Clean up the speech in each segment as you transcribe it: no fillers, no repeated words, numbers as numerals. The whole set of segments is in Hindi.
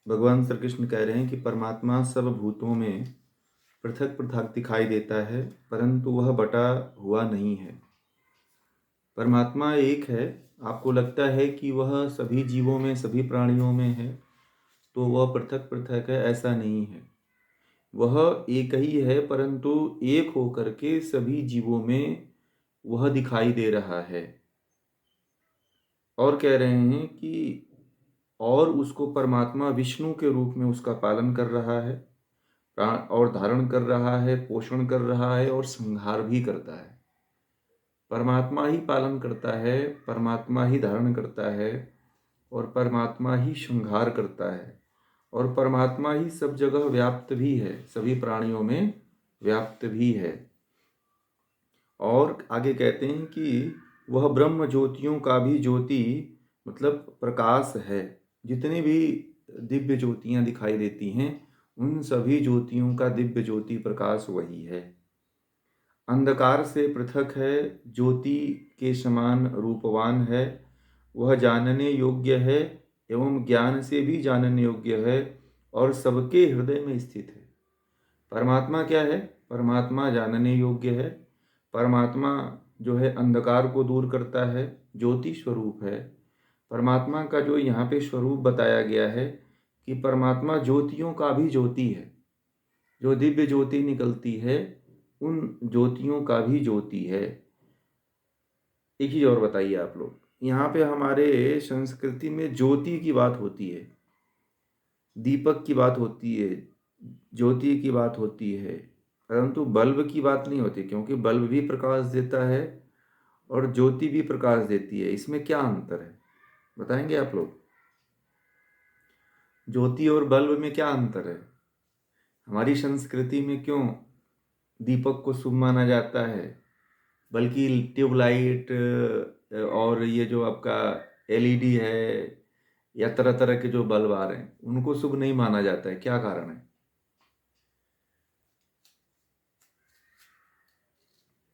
भगवान श्री कृष्ण कह रहे हैं कि परमात्मा सब भूतों में पृथक पृथक दिखाई देता है, परंतु वह बटा हुआ नहीं है। परमात्मा एक है। आपको लगता है कि वह सभी जीवों में, सभी प्राणियों में है, तो वह पृथक पृथक है, ऐसा नहीं है। वह एक ही है, परंतु एक होकर के सभी जीवों में वह दिखाई दे रहा है। और कह रहे हैं कि और उसको परमात्मा विष्णु के रूप में उसका पालन कर रहा है, प्राण और धारण कर रहा है, पोषण कर रहा है और संहार भी करता है। परमात्मा ही पालन करता है, परमात्मा ही धारण करता है और परमात्मा ही संहार करता है और परमात्मा ही सब जगह व्याप्त भी है, सभी प्राणियों में व्याप्त भी है। और आगे कहते हैं कि वह ब्रह्म ज्योतियों का भी ज्योति मतलब प्रकाश है। जितनी भी दिव्य ज्योतियां दिखाई देती हैं, उन सभी ज्योतियों का दिव्य ज्योति प्रकाश वही है। अंधकार से पृथक है, ज्योति के समान रूपवान है, वह जानने योग्य है एवं ज्ञान से भी जानने योग्य है और सबके हृदय में स्थित है। परमात्मा क्या है? परमात्मा जानने योग्य है। परमात्मा जो है अंधकार को दूर करता है, ज्योति स्वरूप है। परमात्मा का जो यहाँ पे स्वरूप बताया गया है कि परमात्मा ज्योतियों का भी ज्योति है। जो दिव्य ज्योति निकलती है, उन ज्योतियों का भी ज्योति है। एक चीज और बताइए आप लोग, यहाँ पे हमारे संस्कृति में ज्योति की बात होती है, दीपक की बात होती है, ज्योति की बात होती है, परंतु बल्ब की बात नहीं होती, क्योंकि बल्ब भी प्रकाश देता है और ज्योति भी प्रकाश देती है। इसमें क्या अंतर है, बताएंगे आप लोग? ज्योति और बल्ब में क्या अंतर है? हमारी संस्कृति में क्यों दीपक को शुभ माना जाता है, बल्कि ट्यूबलाइट और ये जो आपका एलईडी है या तरह तरह के जो बल्ब आ रहे हैं, उनको शुभ नहीं माना जाता है? क्या कारण है,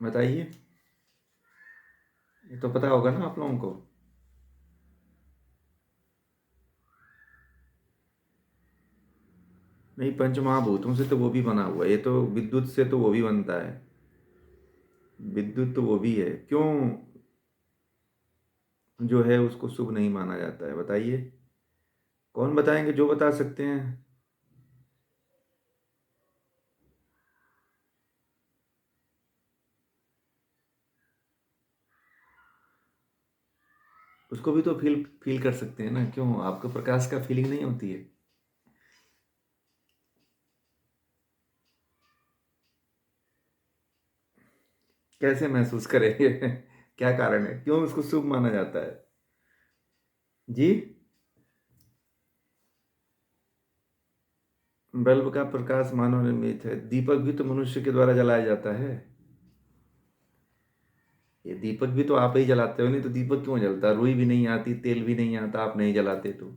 बताइए? ये तो पता होगा ना आप लोगों को। नहीं, पंचमहाभूतों से तो वो भी बना हुआ है, ये तो विद्युत से तो वो भी बनता है, विद्युत तो वो भी है। क्यों जो है उसको शुभ नहीं माना जाता है, बताइए? कौन बताएंगे, जो बता सकते हैं? उसको भी तो फील फील कर सकते हैं ना, क्यों आपको प्रकाश का फीलिंग नहीं होती है? कैसे महसूस करेंगे? क्या कारण है, क्यों उसको शुभ माना जाता है जी? बल्ब का प्रकाश मानव निर्मित है, दीपक भी तो मनुष्य के द्वारा जलाया जाता है। ये दीपक भी तो आप ही जलाते हो, नहीं तो दीपक क्यों जलता? रुई भी नहीं आती, तेल भी नहीं आता, आप नहीं जलाते तो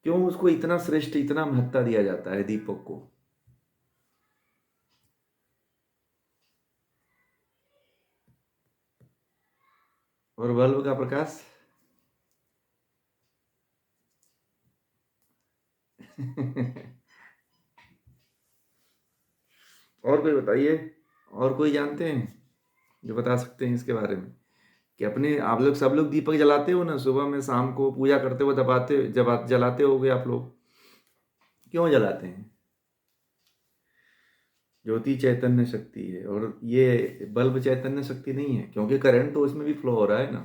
क्यों उसको इतना श्रेष्ठ, इतना महत्ता दिया जाता है दीपक को? और बल्ब का प्रकाश और कोई बताइए, और कोई जानते हैं जो बता सकते हैं इसके बारे में? कि अपने आप लोग सब लोग दीपक जलाते हो ना, सुबह में शाम को पूजा करते हो, दबाते जब जलाते होगे आप लोग, क्यों जलाते हैं? ज्योति चैतन्य शक्ति है और ये बल्ब चैतन्य शक्ति नहीं है, क्योंकि करंट तो उसमें भी फ्लो हो रहा है ना।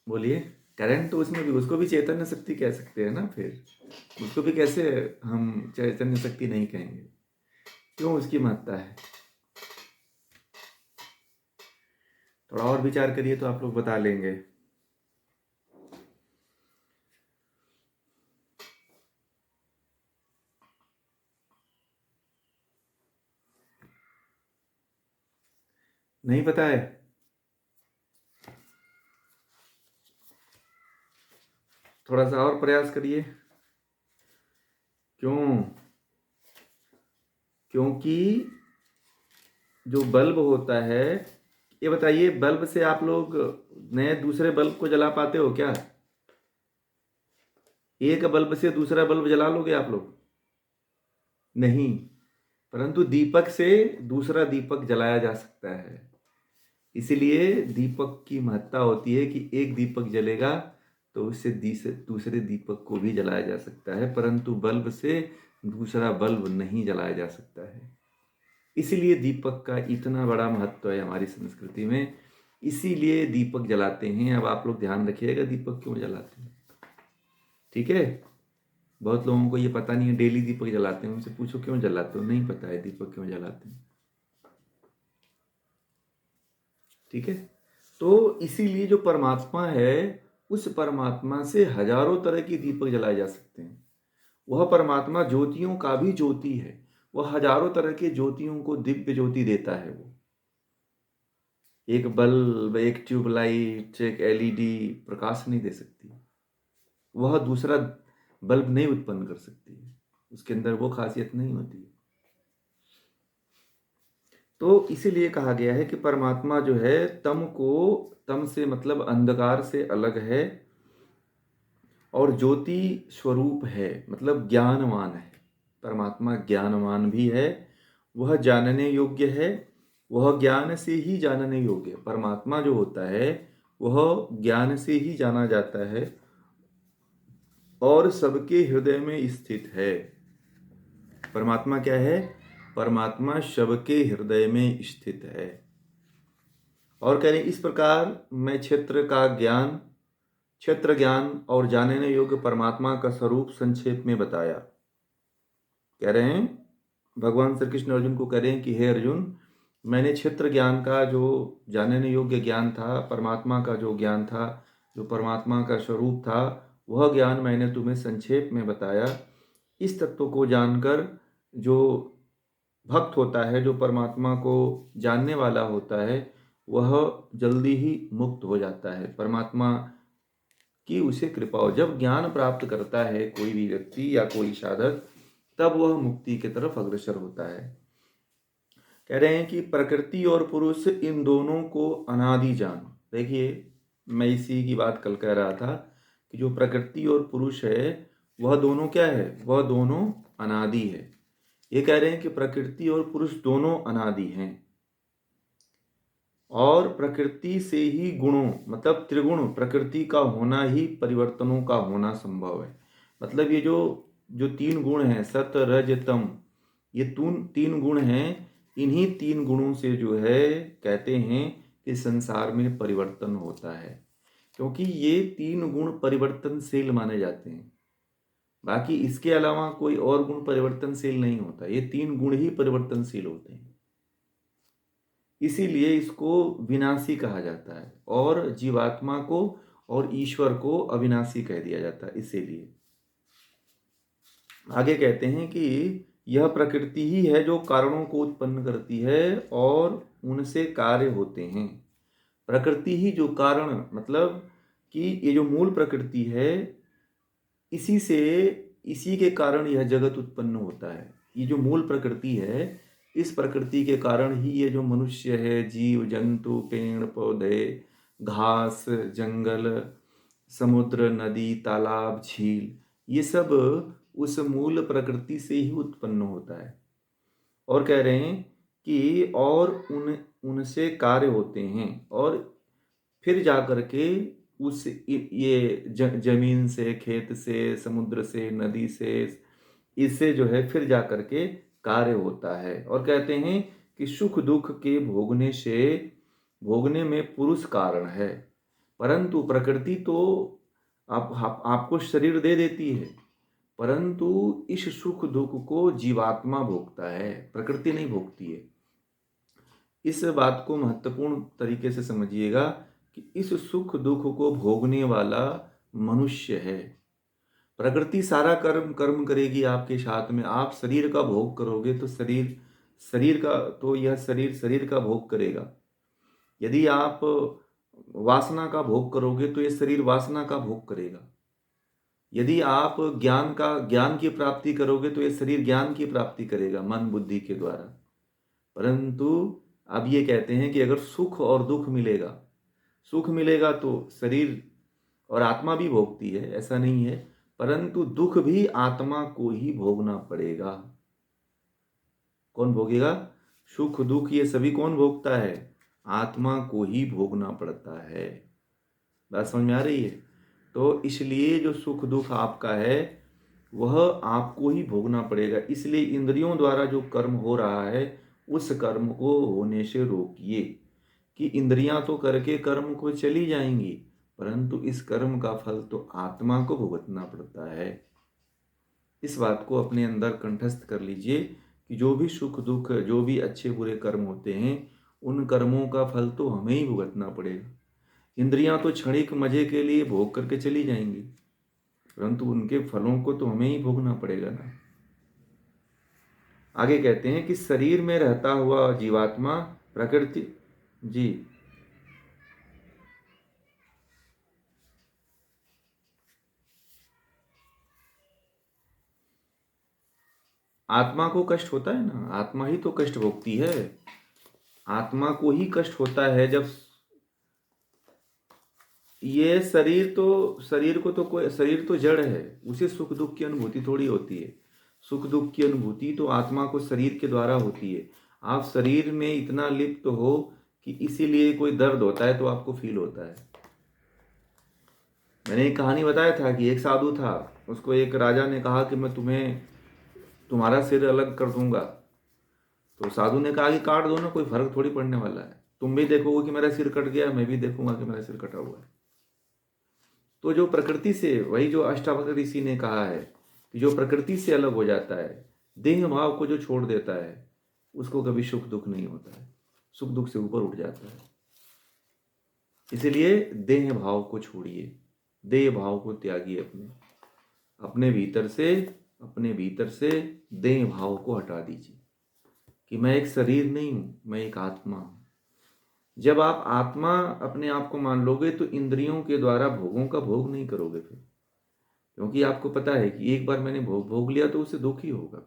बोलिए। करंट तो उसमें भी, उसको भी चैतन्य शक्ति कह सकते हैं ना, फिर उसको भी कैसे हम चैतन्य शक्ति नहीं कहेंगे? क्यों उसकी महत्ता है? थोड़ा और विचार करिए तो आप लोग बता लेंगे। नहीं पता है? थोड़ा सा और प्रयास करिए। क्यों? क्योंकि जो बल्ब होता है, ये बताइए, बल्ब से आप लोग नए दूसरे बल्ब को जला पाते हो क्या? एक बल्ब से दूसरा बल्ब जला लोगे आप लोग? नहीं, परंतु दीपक से दूसरा दीपक जलाया जा सकता है। इसीलिए दीपक की महत्ता होती है कि एक दीपक जलेगा तो उससे दूसरे दीपक को भी जलाया जा सकता है, परंतु बल्ब से दूसरा बल्ब नहीं जलाया जा सकता है। इसीलिए दीपक का इतना बड़ा महत्व है हमारी संस्कृति में। इसीलिए दीपक जलाते हैं। अब आप लोग ध्यान रखिएगा दीपक क्यों जलाते हैं, ठीक है? बहुत लोगों को ये पता नहीं है, डेली दीपक जलाते हैं। उनसे पूछो क्यों जलाते हो, नहीं पता है दीपक क्यों जलाते हैं, ठीक है? तो इसीलिए जो परमात्मा है, उस परमात्मा से हजारों तरह की दीपक जलाए जा सकते हैं। वह परमात्मा ज्योतियों का भी ज्योति है। वह हजारों तरह के ज्योतियों को दिव्य ज्योति देता है। वो एक बल्ब, एक ट्यूबलाइट, एक एलईडी प्रकाश नहीं दे सकती। वह दूसरा बल्ब नहीं उत्पन्न कर सकती है। उसके अंदर वो खासियत नहीं होती है। तो इसीलिए कहा गया है कि परमात्मा जो है तम से मतलब अंधकार से अलग है, और ज्योति स्वरूप है, मतलब ज्ञानवान है। परमात्मा ज्ञानवान भी है, वह जानने योग्य है। वह ज्ञान से ही जानने योग्य है। परमात्मा जो होता है वह ज्ञान से ही जाना जाता है और सबके हृदय में स्थित है। परमात्मा क्या है? परमात्मा सबके हृदय में स्थित है। और कह रहे इस प्रकार मैं क्षेत्र ज्ञान और जानने योग्य परमात्मा का स्वरूप संक्षेप में बताया। कह रहे हैं भगवान श्री कृष्ण अर्जुन को कह रहे हैं कि हे अर्जुन, मैंने क्षेत्र ज्ञान का जो जानने योग्य ज्ञान था, परमात्मा का जो ज्ञान था, जो परमात्मा का स्वरूप था, वह ज्ञान मैंने तुम्हें संक्षेप में बताया। इस तत्व को जानकर जो भक्त होता है, जो परमात्मा को जानने वाला होता है, वह जल्दी ही मुक्त हो जाता है। परमात्मा की उसे कृपा हो, जब ज्ञान प्राप्त करता है कोई भी व्यक्ति या कोई साधक, तब वह मुक्ति की तरफ अग्रसर होता है। कह रहे हैं कि प्रकृति और पुरुष इन दोनों को अनादि जान। देखिए, मैं इसी की बात कल कह रहा था कि जो प्रकृति और पुरुष है वह दोनों क्या है? वह दोनों अनादि है। ये कह रहे हैं कि प्रकृति और पुरुष दोनों अनादि हैं, और प्रकृति से ही गुणों मतलब त्रिगुण प्रकृति का होना ही परिवर्तनों का होना संभव है। मतलब ये जो जो तीन गुण हैं, सत रज तम, ये तीन गुण हैं। इन्हीं तीन गुणों से जो है कहते हैं कि संसार में परिवर्तन होता है, क्योंकि ये तीन गुण परिवर्तनशील माने जाते हैं। बाकी इसके अलावा कोई और गुण परिवर्तनशील नहीं होता। ये तीन गुण ही परिवर्तनशील होते हैं। इसीलिए इसको विनाशी कहा जाता है, और जीवात्मा को और ईश्वर को अविनाशी कह दिया जाता है। इसीलिए आगे कहते हैं कि यह प्रकृति ही है जो कारणों को उत्पन्न करती है और उनसे कार्य होते हैं। प्रकृति ही जो कारण, मतलब कि ये जो मूल प्रकृति है, इसी के कारण यह जगत उत्पन्न होता है। ये जो मूल प्रकृति है, इस प्रकृति के कारण ही ये जो मनुष्य है, जीव जंतु, पेड़ पौधे, घास, जंगल, समुद्र, नदी, तालाब, झील, ये सब उस मूल प्रकृति से ही उत्पन्न होता है। और कह रहे हैं कि और उनसे कार्य होते हैं, और फिर जा करके उस ये जमीन से, खेत से, समुद्र से, नदी से, इससे जो है फिर जा करके कार्य होता है। और कहते हैं कि सुख दुख के भोगने में पुरुष कारण है, परंतु प्रकृति तो आपको शरीर दे देती है, परंतु इस सुख दुख को जीवात्मा भोगता है, प्रकृति नहीं भोगती है। इस बात को महत्वपूर्ण तरीके से समझिएगा कि इस सुख दुख को भोगने वाला मनुष्य है। प्रकृति सारा कर्म करेगी आपके साथ में। आप शरीर का भोग करोगे तो शरीर का भोग करेगा। यदि आप वासना का भोग करोगे तो ये शरीर वासना का भोग करेगा। यदि आप ज्ञान की प्राप्ति करोगे तो ये शरीर ज्ञान की प्राप्ति करेगा मन बुद्धि के द्वारा। परंतु अब ये कहते हैं कि अगर सुख मिलेगा तो शरीर और आत्मा भी भोगती है, ऐसा नहीं है, परंतु दुख भी आत्मा को ही भोगना पड़ेगा। कौन भोगेगा? सुख दुख ये सभी कौन भोगता है? आत्मा को ही भोगना पड़ता है। बात समझ में आ रही है? तो इसलिए जो सुख दुख आपका है वह आपको ही भोगना पड़ेगा। इसलिए इंद्रियों द्वारा जो कर्म हो रहा है उस कर्म को होने से रोकिए। कि इंद्रियां तो करके कर्म को चली जाएंगी, परंतु इस कर्म का फल तो आत्मा को भुगतना पड़ता है। इस बात को अपने अंदर कंठस्थ कर लीजिए कि जो भी सुख दुख, जो भी अच्छे बुरे कर्म होते हैं, उन कर्मों का फल तो हमें ही भुगतना पड़ेगा। इंद्रियां तो क्षणिक मजे के लिए भोग करके चली जाएंगी, परंतु उनके फलों को तो हमें ही भोगना पड़ेगा ना। आगे कहते हैं कि शरीर में रहता हुआ जीवात्मा प्रकृति जी आत्मा को कष्ट होता है ना, आत्मा ही तो कष्ट भोगती है। आत्मा को ही कष्ट होता है जब ये शरीर तो जड़ है, उसे सुख दुख की अनुभूति थोड़ी होती है। सुख दुख की अनुभूति तो आत्मा को शरीर के द्वारा होती है। आप शरीर में इतना लिप्त हो कि इसीलिए कोई दर्द होता है तो आपको फील होता है। मैंने एक कहानी बताया था कि एक साधु था, उसको एक राजा ने कहा कि मैं तुम्हारा सिर अलग कर दूंगा। तो साधु ने कहा कि काट दो ना, कोई फर्क थोड़ी पड़ने वाला है। तुम भी देखोगे कि मेरा सिर कट गया, मैं भी देखूंगा कि मेरा सिर कटा हुआ है। तो जो प्रकृति से, वही जो अष्टावक्र ऋषि ने कहा है कि जो प्रकृति से अलग हो जाता है, देह भाव को जो छोड़ देता है, उसको कभी सुख दुख नहीं होता है, सुख दुख से ऊपर उठ जाता है। इसलिए देह भाव को छोड़िए, देह भाव को त्यागिए, अपने भीतर से देह भाव को हटा दीजिए कि मैं एक शरीर नहीं हूं, मैं एक आत्मा हूं। जब आप आत्मा अपने आप को मान लोगे तो इंद्रियों के द्वारा भोगों का भोग नहीं करोगे फिर, क्योंकि आपको पता है कि एक बार मैंने भोग लिया तो उससे दुख ही होगा।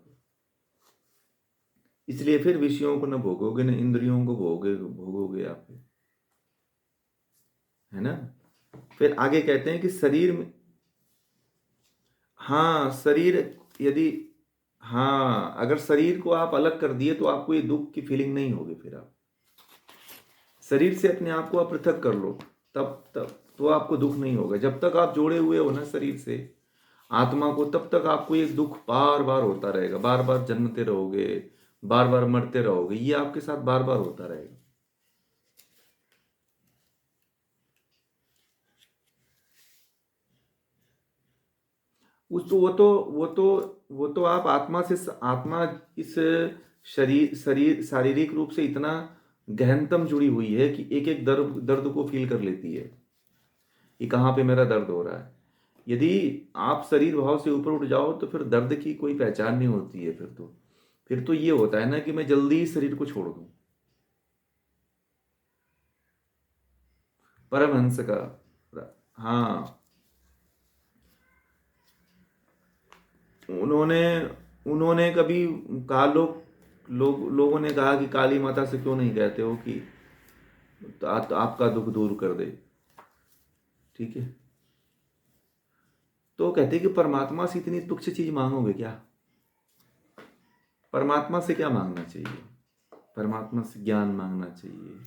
इसलिए फिर विषयों को न भोगोगे, न इंद्रियों को भोगोगे आप, है ना। फिर आगे कहते हैं कि शरीर में, हाँ शरीर, यदि हाँ अगर शरीर को आप अलग कर दिए तो आपको ये दुख की फीलिंग नहीं होगी। फिर आप शरीर से अपने आप को आप पृथक कर लो, तब तो आपको दुख नहीं होगा। जब तक आप जोड़े हुए हो ना शरीर से आत्मा को, तब तक आपको ये दुख बार बार होता रहेगा। बार बार जन्मते रहोगे, बार बार मरते रहोगे, ये आपके साथ बार बार होता रहेगा। उस तो वो तो आप आत्मा इस शरीर शारीरिक रूप से इतना गहनतम जुड़ी हुई है कि एक एक दर्द को फील कर लेती है कि कहाँ पे मेरा दर्द हो रहा है। यदि आप शरीर भाव से ऊपर उठ जाओ तो फिर दर्द की कोई पहचान नहीं होती है। फिर तो ये होता है ना कि मैं जल्दी ही शरीर को छोड़ दूं। परमहंस का, हाँ, उन्होंने उन्होंने कभी कहा, लोगों ने कहा कि काली माता से क्यों नहीं कहते हो कि तो आपका दुख दूर कर दे, ठीक है। तो कहते कि परमात्मा से इतनी तुच्छ चीज मांगोगे क्या? परमात्मा से क्या मांगना चाहिए? परमात्मा से ज्ञान मांगना चाहिए,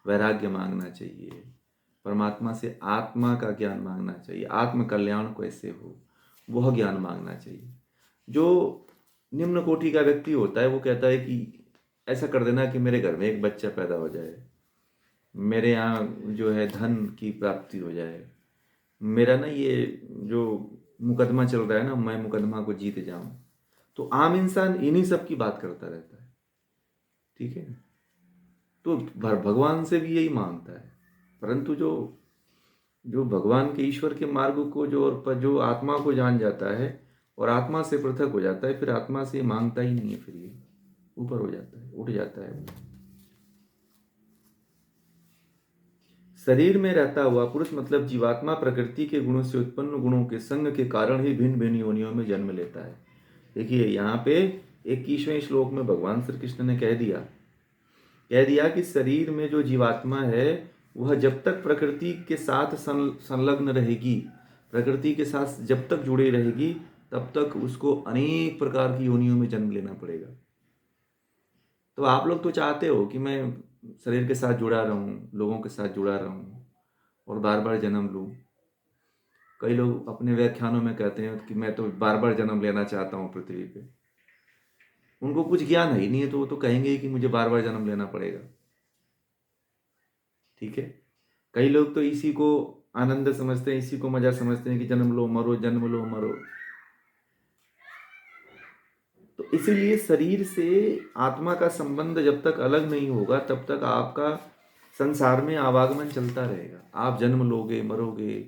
वैराग्य मांगना चाहिए, परमात्मा से आत्मा का ज्ञान मांगना चाहिए, आत्म कल्याण कैसे हो वह ज्ञान मांगना चाहिए। जो निम्न कोटि का व्यक्ति होता है वो कहता है कि ऐसा कर देना कि मेरे घर में एक बच्चा पैदा हो जाए, मेरे यहाँ जो है धन की प्राप्ति हो जाए, मेरा ना ये जो मुकदमा चल रहा है ना, मैं मुकदमा को जीत जाऊं। तो आम इंसान इन्हीं सब की बात करता रहता है, ठीक है। तो भगवान से भी यही मांगता है, परंतु जो जो भगवान के ईश्वर के मार्ग को जो आत्मा को जान जाता है और आत्मा से पृथक हो जाता है, फिर आत्मा से मांगता ही नहीं है, फिर ये ऊपर हो जाता है, उठ जाता है। शरीर में रहता हुआ पुरुष मतलब जीवात्मा प्रकृति के गुणों से उत्पन्न गुणों के संग के कारण ही भिन्न भिन्न योनियों में जन्म लेता है। देखिए यहाँ पे 21वें श्लोक में भगवान श्री कृष्ण ने कह दिया कि शरीर में जो जीवात्मा है वह जब तक प्रकृति के साथ संलग्न रहेगी, प्रकृति के साथ जब तक जुड़ी रहेगी तब तक उसको अनेक प्रकार की योनियों में जन्म लेना पड़ेगा। तो आप लोग तो चाहते हो कि मैं शरीर के साथ जुड़ा रहूं, लोगों के साथ जुड़ा रहूं और बार बार जन्म लूं। कई लोग अपने व्याख्यानों में कहते हैं कि मैं तो बार बार जन्म लेना चाहता हूं पृथ्वी पे। उनको कुछ ज्ञान है ही नहीं है, तो वो तो कहेंगे ही कि मुझे बार बार जन्म लेना पड़ेगा। ठीक है। कई लोग तो इसी को आनंद समझते हैं, इसी को मजा समझते हैं कि जन्म लो मरो, जन्म लो मरो। तो इसीलिए शरीर से आत्मा का संबंध जब तक अलग नहीं होगा तब तक आपका संसार में आवागमन चलता रहेगा। आप जन्म लोगे मरोगे,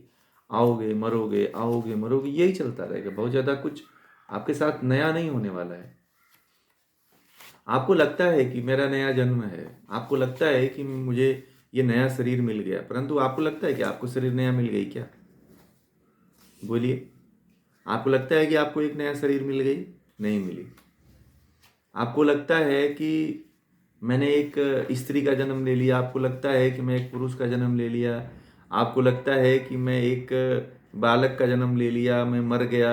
आओगे मरोगे, आओगे मरोगे, यही चलता रहेगा। बहुत ज़्यादा कुछ आपके साथ नया नहीं होने वाला है। आपको लगता है कि मेरा नया जन्म है, आपको लगता है कि मुझे ये नया शरीर मिल गया, परंतु आपको लगता है कि आपको शरीर नया मिल गई क्या? बोलिए, आपको लगता है कि आपको एक नया शरीर मिल गई? नहीं मिली। आपको लगता है कि मैंने एक स्त्री का जन्म ले लिया, आपको लगता है कि मैं एक पुरुष का जन्म ले लिया, आपको लगता है कि मैं एक बालक का जन्म ले लिया, मैं मर गया,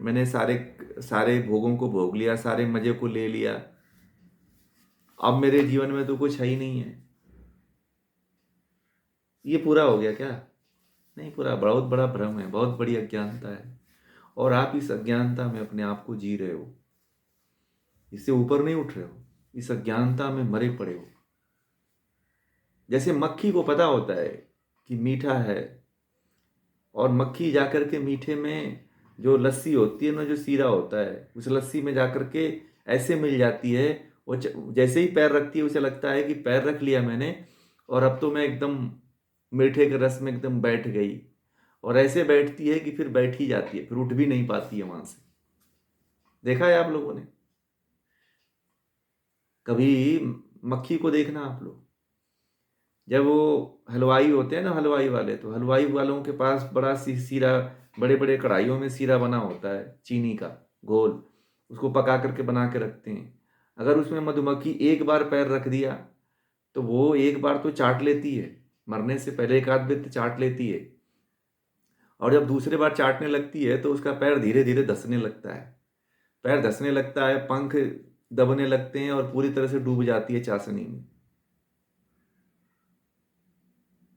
मैंने सारे सारे भोगों को भोग लिया, सारे मजे को ले लिया, अब मेरे जीवन में तो कुछ है ही नहीं है। ये पूरा हो गया क्या? नहीं पूरा। बहुत बड़ा भ्रम है, बहुत बड़ी अज्ञानता है, और आप इस अज्ञानता में अपने आप को जी रहे हो। इससे ऊपर नहीं उठ रहे हो, इस अज्ञानता में मरे पड़े हो। जैसे मक्खी को पता होता है कि मीठा है, और मक्खी जाकर के मीठे में जो लस्सी होती है ना, जो सीरा होता है, उस लस्सी में जाकर के ऐसे मिल जाती है। वो जैसे ही पैर रखती है उसे लगता है कि पैर रख लिया मैंने और अब तो मैं एकदम मीठे के रस में एकदम बैठ गई, और ऐसे बैठती है कि फिर बैठ ही जाती है, फिर उठ भी नहीं पाती है वहां से। देखा है आप लोगों ने? कभी मक्खी को देखना आप लोग, जब वो हलवाई होते हैं ना, हलवाई वाले, तो हलवाई वालों के पास बड़ा सीरा, बड़े बड़े कढ़ाइयों में सीरा बना होता है चीनी का घोल, उसको पका करके बना के रखते हैं। अगर उसमें मधुमक्खी एक बार पैर रख दिया तो वो एक बार तो चाट लेती है, मरने से पहले एक आध बित्त चाट लेती है, और जब दूसरे बार चाटने लगती है तो उसका पैर धीरे धीरे धंसने लगता है। पैर धंसने लगता है, पंख दबने लगते हैं और पूरी तरह से डूब जाती है चाशनी में।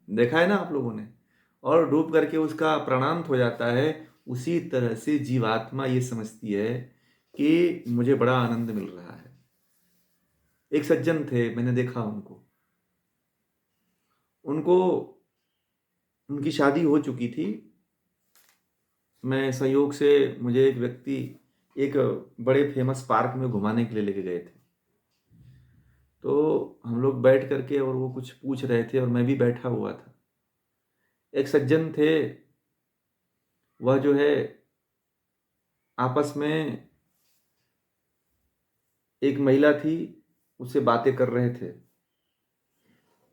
देखा है ना आप लोगों ने? और डूब करके उसका प्राणांत हो जाता है। उसी तरह से जीवात्मा ये समझती है कि मुझे बड़ा आनंद मिल रहा है। एक सज्जन थे, मैंने देखा उनको, उनको उनकी शादी हो चुकी थी। मैं संयोग से, मुझे एक व्यक्ति एक बड़े फेमस पार्क में घुमाने के लिए लेके गए थे। तो हम लोग बैठ करके और वो कुछ पूछ रहे थे और मैं भी बैठा हुआ था। एक सज्जन थे, वह जो है आपस में, एक महिला थी, उससे बातें कर रहे थे।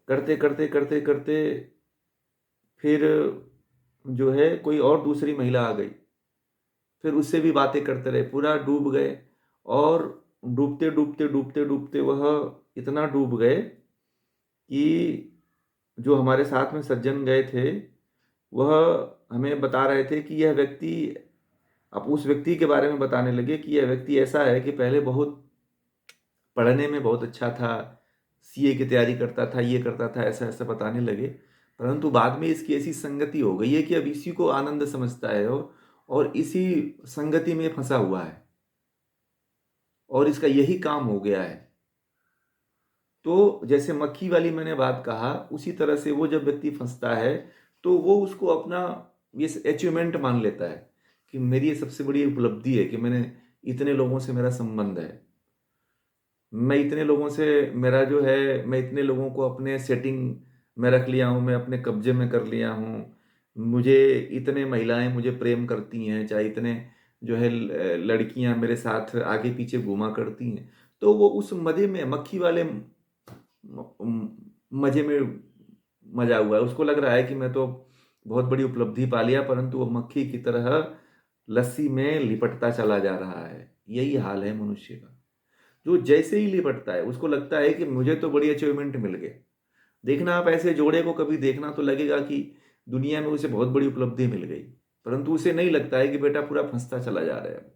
करते करते करते करते फिर जो है कोई और दूसरी महिला आ गई, फिर उससे भी बातें करते रहे, पूरा डूब गए। और डूबते डूबते डूबते डूबते वह इतना डूब गए कि जो हमारे साथ में सज्जन गए थे वह हमें बता रहे थे कि यह व्यक्ति, अब उस व्यक्ति के बारे में बताने लगे कि यह व्यक्ति ऐसा है कि पहले बहुत पढ़ने में बहुत अच्छा था, सीए की तैयारी करता था, ये करता था, ऐसा ऐसा बताने लगे। परंतु बाद में इसकी ऐसी संगति हो गई है कि अब इसी को आनंद समझता है और इसी संगति में फंसा हुआ है और इसका यही काम हो गया है। तो जैसे मक्खी वाली मैंने बात कहा, उसी तरह से वो जब व्यक्ति फंसता है तो वो उसको अपना ये अचीवमेंट मान लेता है कि मेरी ये सबसे बड़ी उपलब्धि है कि मैंने इतने लोगों से मेरा संबंध है, मैं इतने लोगों से, मेरा जो है, मैं इतने लोगों को अपने सेटिंग में रख लिया हूँ, मैं अपने कब्जे में कर लिया हूँ, मुझे इतने महिलाएं मुझे प्रेम करती हैं, चाहे इतने जो है लड़कियां मेरे साथ आगे पीछे घूमा करती हैं। तो वो उस मजे में, मक्खी वाले मजे में मजा हुआ है। उसको लग रहा है कि मैं तो बहुत बड़ी उपलब्धि पा लिया, परंतु वो मक्खी की तरह लस्सी में लिपटता चला जा रहा है। यही हाल है मनुष्य का। जो जैसे ही लिपटता है उसको लगता है कि मुझे तो बड़ी अचीवमेंट मिल गए। देखना आप ऐसे जोड़े को कभी देखना तो लगेगा कि दुनिया में उसे बहुत बड़ी उपलब्धि मिल गई। परंतु उसे नहीं लगता है कि बेटा पूरा फंसता चला जा रहा है।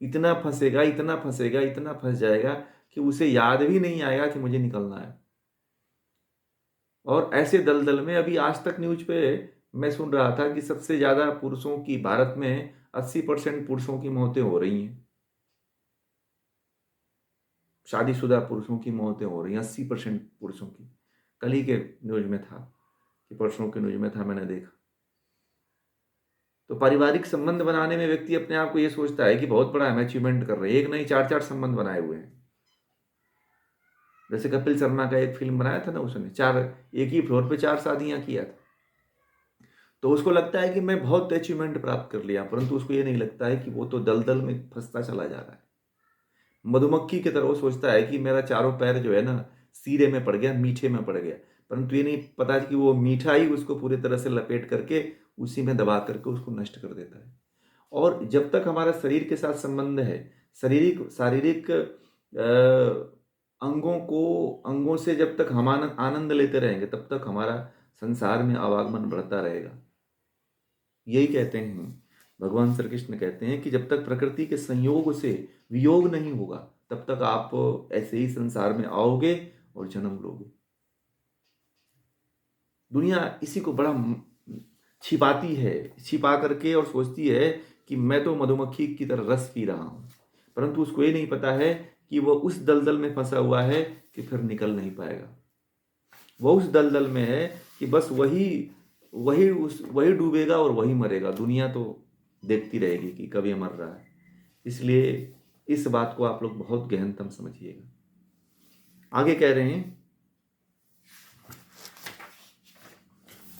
इतना फंसेगा, इतना फंसेगा, इतना फंस जाएगा कि उसे याद भी नहीं आएगा कि मुझे निकलना है। और ऐसे दलदल में अभी आज तक न्यूज पे मैं सुन रहा था कि सबसे ज्यादा पुरुषों की, भारत में 80% पुरुषों की मौतें हो रही हैं। शादीशुदा पुरुषों की मौतें हो रही हैं, 80% पुरुषों की। कल ही के न्यूज में था कि परसों के न्यूज में था, मैंने देखा। तो पारिवारिक संबंध बनाने में व्यक्ति अपने आप को ये सोचता है कि बहुत बड़ा हम अचीवमेंट कर रहे हैं, एक नहीं 4-4 संबंध बनाए हुए हैं। जैसे कपिल शर्मा का एक फिल्म बनाया था ना, उसने एक ही फ्लोर पे 4 शादियां किया था। तो उसको लगता है कि मैं बहुत अचीवमेंट प्राप्त कर लिया, परंतु उसको ये नहीं लगता है कि वो तो दलदल में फंसता चला जा रहा है। मधुमक्खी की तरह वो सोचता है कि मेरा चारों पैर जो है ना सीरे में पड़ गया, मीठे में पड़ गया, परंतु ये नहीं पता कि वो मीठा ही उसको पूरी तरह से लपेट करके उसी में दबा करके उसको नष्ट कर देता है। और जब तक हमारा शरीर के साथ संबंध है, शारीरिक शारीरिक अंगों से जब तक हम आनंद लेते रहेंगे, तब तक हमारा संसार में आवागमन बढ़ता रहेगा। यही कहते हैं भगवान श्री कृष्ण, कहते हैं कि जब तक प्रकृति के संयोग से वियोग नहीं होगा, तब तक आप ऐसे ही संसार में आओगे और जन्म लोगे। दुनिया इसी को बड़ा छिपाती है, छिपा करके, और सोचती है कि मैं तो मधुमक्खी की तरह रस पी रहा हूं, परंतु उसको ये नहीं पता है कि वो उस दलदल में फंसा हुआ है कि फिर निकल नहीं पाएगा। वो उस दलदल में है कि बस वही डूबेगा और वही मरेगा। दुनिया तो देखती रहेगी कि कभी मर रहा है। इसलिए इस बात को आप लोग बहुत गहनतम समझिएगा। आगे कह रहे हैं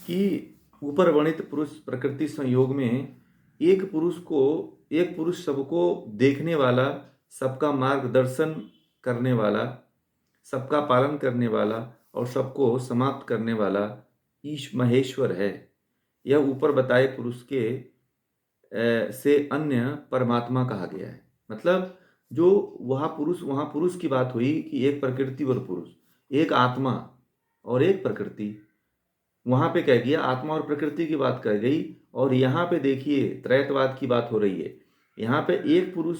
कि ऊपर वर्णित पुरुष प्रकृति संयोग में एक पुरुष सबको देखने वाला, सबका मार्गदर्शन करने वाला, सबका पालन करने वाला और सबको समाप्त करने वाला ईश महेश्वर है। यह ऊपर बताए पुरुष के से अन्य परमात्मा कहा गया है। मतलब जो वहाँ पुरुष की बात हुई कि एक प्रकृति और पुरुष, एक आत्मा और एक प्रकृति, वहां पे कह गया आत्मा और प्रकृति की बात कह गई। और यहाँ पे देखिए त्रैतवाद की बात हो रही है। यहाँ पे एक पुरुष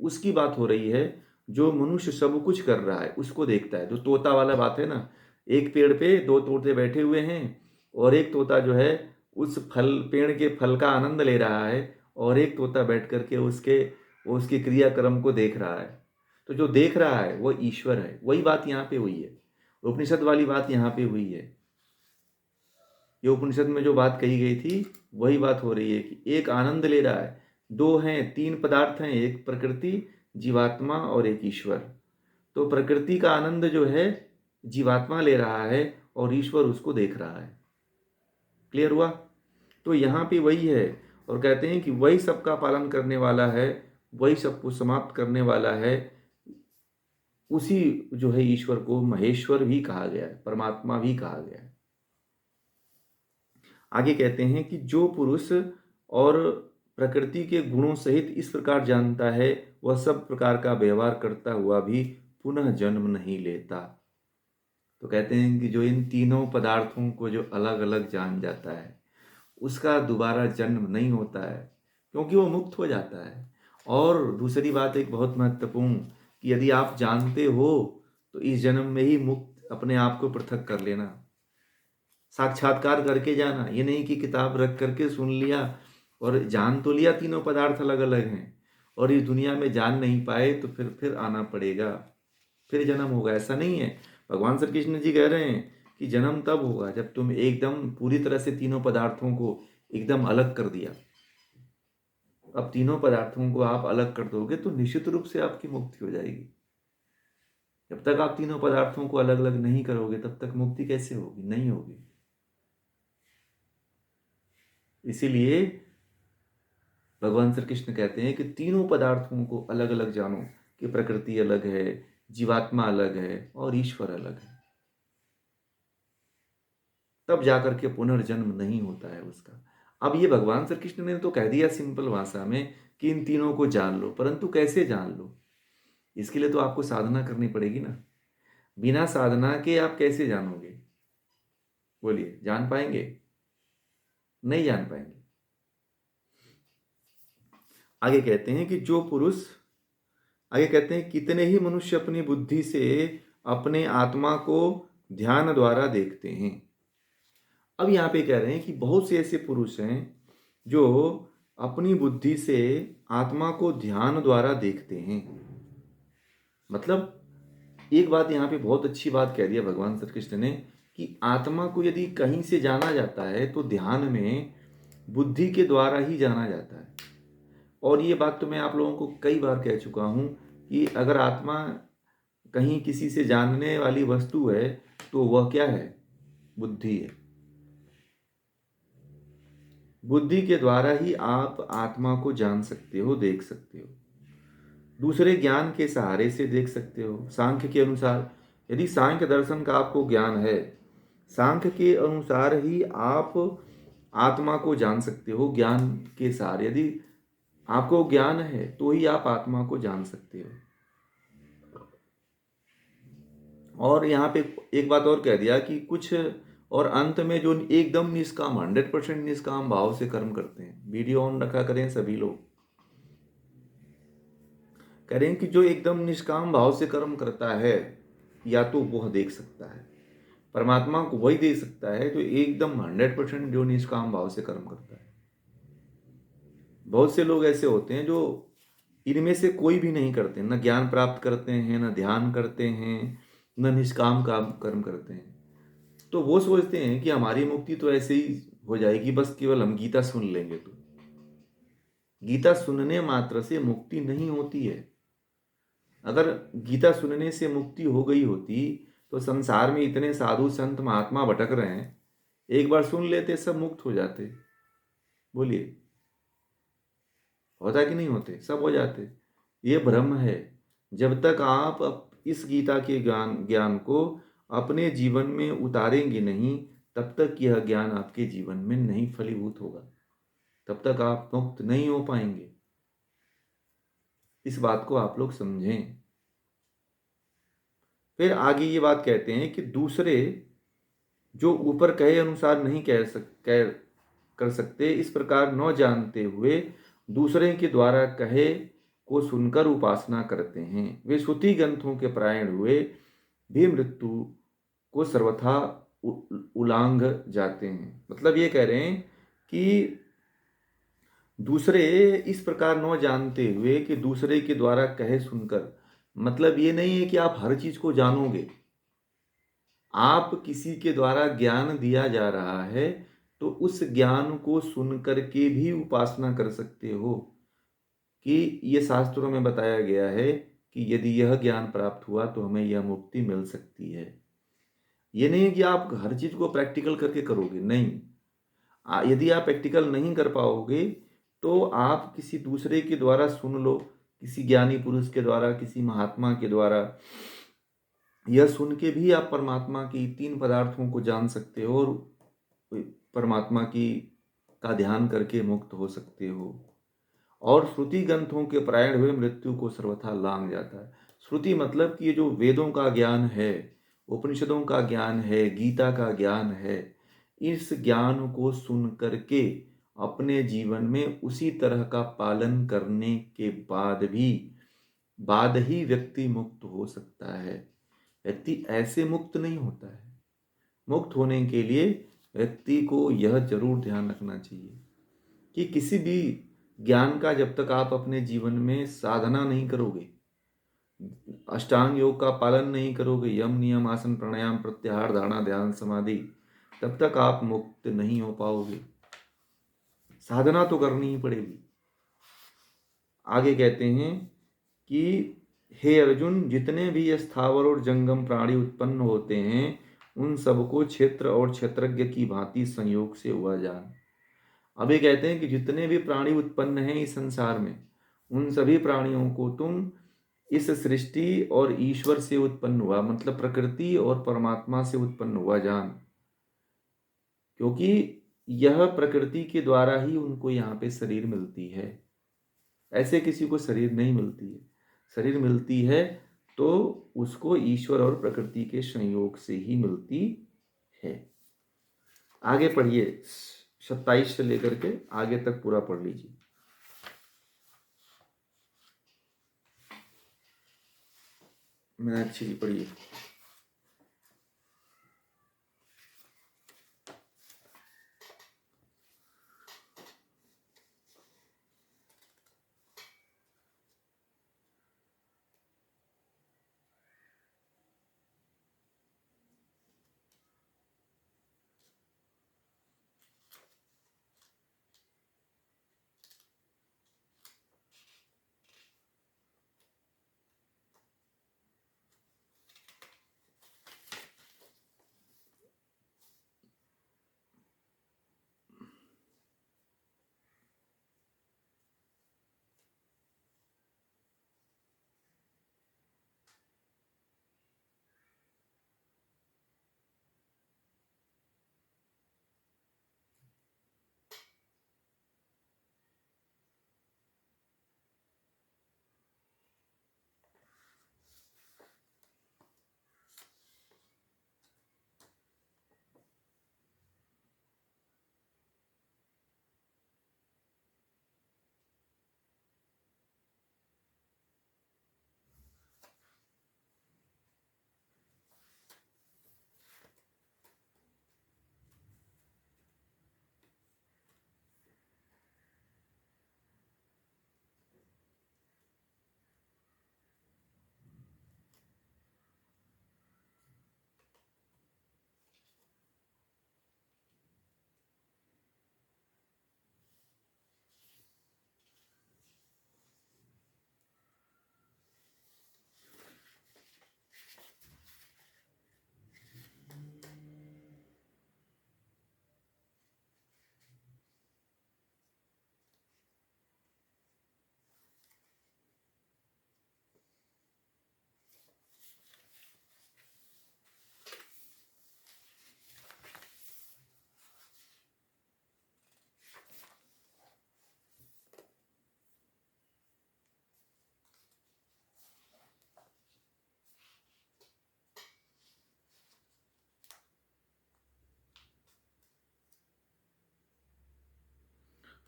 उसकी बात हो रही है जो मनुष्य सब कुछ कर रहा है, उसको देखता है। जो तोता वाला बात है ना, एक पेड़ पे 2 तोते बैठे हुए हैं और एक तोता जो है उस पेड़ के फल का आनंद ले रहा है, और एक तोता बैठ करके उसके क्रियाक्रम को देख रहा है। तो जो देख रहा है वो ईश्वर है। वही बात यहाँ पे हुई है, उपनिषद वाली बात यहाँ पे हुई है। ये उपनिषद में जो बात कही गई थी वही बात हो रही है कि एक आनंद ले रहा है। 2 हैं, 3 पदार्थ हैं, एक प्रकृति, जीवात्मा और एक ईश्वर। तो प्रकृति का आनंद जो है जीवात्मा ले रहा है और ईश्वर उसको देख रहा है। क्लियर हुआ? तो यहाँ पे वही है, और कहते हैं कि वही सबका पालन करने वाला है, वही सबको समाप्त करने वाला है। उसी जो है ईश्वर को महेश्वर भी कहा गया है, परमात्मा भी कहा गया है। आगे कहते हैं कि जो पुरुष और प्रकृति के गुणों सहित इस प्रकार जानता है, वह सब प्रकार का व्यवहार करता हुआ भी पुनः जन्म नहीं लेता। तो कहते हैं कि जो इन तीनों पदार्थों को जो अलग अलग जान जाता है, उसका दोबारा जन्म नहीं होता है, क्योंकि वो मुक्त हो जाता है। और दूसरी बात एक बहुत महत्वपूर्ण, कि यदि आप जानते हो तो इस जन्म में ही मुक्त अपने आप को पृथक कर लेना, साक्षात्कार करके जाना। ये नहीं कि किताब रख करके सुन लिया और जान तो लिया तीनों पदार्थ अलग अलग हैं, और इस दुनिया में जान नहीं पाए तो फिर आना पड़ेगा, फिर जन्म होगा। ऐसा नहीं है। भगवान श्री कृष्ण जी कह रहे हैं कि जन्म तब होगा जब तुम एकदम पूरी तरह से तीनों पदार्थों को एकदम अलग कर दिया। अब तीनों पदार्थों को आप अलग कर दोगे तो निश्चित रूप से आपकी मुक्ति हो जाएगी। जब तक आप तीनों पदार्थों को अलग अलग नहीं करोगे तब तक मुक्ति कैसे होगी? नहीं होगी। इसीलिए भगवान श्री कृष्ण कहते हैं कि तीनों पदार्थों को अलग अलग जानो, कि प्रकृति अलग है, जीवात्मा अलग है और ईश्वर अलग है। तब जाकर के पुनर्जन्म नहीं होता है उसका। अब ये भगवान श्री कृष्ण ने तो कह दिया सिंपल भाषा में कि इन तीनों को जान लो, परंतु कैसे जान लो? इसके लिए तो आपको साधना करनी पड़ेगी ना। बिना साधना के आप कैसे जानोगे? बोलिए, जान पाएंगे? नहीं जान पाएंगे। आगे कहते हैं कि जो पुरुष, आगे कहते हैं कितने ही मनुष्य अपनी बुद्धि से अपने आत्मा को ध्यान द्वारा देखते हैं। अब यहाँ पे कह रहे हैं कि बहुत से ऐसे पुरुष हैं जो अपनी बुद्धि से आत्मा को ध्यान द्वारा देखते हैं। मतलब एक बात यहाँ पे बहुत अच्छी बात कह दिया भगवान श्री कृष्ण ने कि आत्मा को यदि कहीं से जाना जाता है तो ध्यान में बुद्धि के द्वारा ही जाना जाता है। और ये बात तो मैं आप लोगों को कई बार कह चुका हूँ कि अगर आत्मा कहीं किसी से जानने वाली वस्तु है तो वह क्या है? बुद्धि है। बुद्धि के द्वारा ही आप आत्मा को जान सकते हो, देख सकते हो। दूसरे ज्ञान के सहारे से देख सकते हो। सांख्य के अनुसार, यदि सांख्य दर्शन का आपको ज्ञान है, सांख्य के अनुसार ही आप आत्मा को जान सकते हो ज्ञान के सहारे। यदि आपको ज्ञान है तो ही आप आत्मा को जान सकते हो। और यहाँ पे एक बात और कह दिया कि कुछ और अंत में जो एकदम निष्काम 100% निष्काम भाव से कर्म करते हैं। वीडियो ऑन रखा करें सभी लोग। कह रहे हैं कि जो एकदम निष्काम भाव से कर्म करता है या तो वह देख सकता है, परमात्मा को वही देख सकता है जो एकदम 100% जो निष्काम भाव से कर्म करता है। बहुत से लोग ऐसे होते हैं जो इनमें से कोई भी नहीं करते, न ज्ञान प्राप्त करते हैं, न ध्यान करते हैं, न निष्काम काम कर्म करते हैं। तो वो सोचते हैं कि हमारी मुक्ति तो ऐसे ही हो जाएगी, बस केवल हम गीता सुन लेंगे तो। गीता सुनने मात्र से मुक्ति नहीं होती है। अगर गीता सुनने से मुक्ति हो गई होती तो संसार में इतने साधु संत महात्मा भटक रहे हैं, एक बार सुन लेते सब मुक्त हो जाते। बोलिए, होता कि नहीं होते? सब हो जाते। ये भ्रम है। जब तक आप इस गीता के ज्ञान को अपने जीवन में उतारेंगे नहीं, तब तक यह ज्ञान आपके जीवन में नहीं फलीभूत होगा, तब तक आप मुक्त नहीं हो पाएंगे। इस बात को आप लोग समझें। फिर आगे ये बात कहते हैं कि दूसरे जो ऊपर कहे अनुसार नहीं कर सकते, इस प्रकार न जानते हुए दूसरे के द्वारा कहे को सुनकर उपासना करते हैं, वे श्रुति ग्रंथों के परायण हुए भी मृत्यु को सर्वथा उलांघ जाते हैं। मतलब ये कह रहे हैं कि दूसरे इस प्रकार न जानते हुए कि दूसरे के द्वारा कहे सुनकर, मतलब ये नहीं है कि आप हर चीज को जानोगे। आप किसी के द्वारा ज्ञान दिया जा रहा है तो उस ज्ञान को सुन करके भी उपासना कर सकते हो कि ये शास्त्रों में बताया गया है कि यदि यह ज्ञान प्राप्त हुआ तो हमें यह मुक्ति मिल सकती है। ये नहीं है कि आप हर चीज को प्रैक्टिकल करके करोगे, नहीं। यदि आप प्रैक्टिकल नहीं कर पाओगे तो आप किसी दूसरे के द्वारा सुन लो, किसी ज्ञानी पुरुष के द्वारा, किसी महात्मा के द्वारा। यह सुन के भी आप परमात्मा की 3 पदार्थों को जान सकते हो और परमात्मा की का ध्यान करके मुक्त हो सकते हो। और श्रुति ग्रंथों के परायण हुए मृत्यु को सर्वथा लांघ जाता है। श्रुति मतलब कि ये जो वेदों का ज्ञान है, उपनिषदों का ज्ञान है, गीता का ज्ञान है, इस ज्ञान को सुन करके अपने जीवन में उसी तरह का पालन करने के बाद ही व्यक्ति मुक्त हो सकता है। व्यक्ति ऐसे मुक्त नहीं होता है। मुक्त होने के लिए व्यक्ति को यह जरूर ध्यान रखना चाहिए कि किसी भी ज्ञान का जब तक आप अपने जीवन में साधना नहीं करोगे, अष्टांग योग का पालन नहीं करोगे, यम नियम आसन प्राणायाम प्रत्याहार धारणा ध्यान समाधि, तब तक आप मुक्त नहीं हो पाओगे। साधना तो करनी ही पड़ेगी। आगे कहते हैं कि हे अर्जुन, जितने भी स्थावर और जंगम प्राणी उत्पन्न होते हैं उन सबको क्षेत्र और क्षेत्रज्ञ की भांति संयोग से हुआ जान। अब ये कहते हैं कि जितने भी प्राणी उत्पन्न हैं इस संसार में, उन सभी प्राणियों को तुम इस सृष्टि और ईश्वर से उत्पन्न हुआ, मतलब प्रकृति और परमात्मा से उत्पन्न हुआ जान। क्योंकि यह प्रकृति के द्वारा ही उनको यहाँ पे शरीर मिलती है। ऐसे किसी को शरीर नहीं मिलती है। शरीर मिलती है तो उसको ईश्वर और प्रकृति के संयोग से ही मिलती है। आगे पढ़िए, 27 से लेकर के आगे तक पूरा पढ़ लीजिए। मीनाक्षी जी पढ़िए।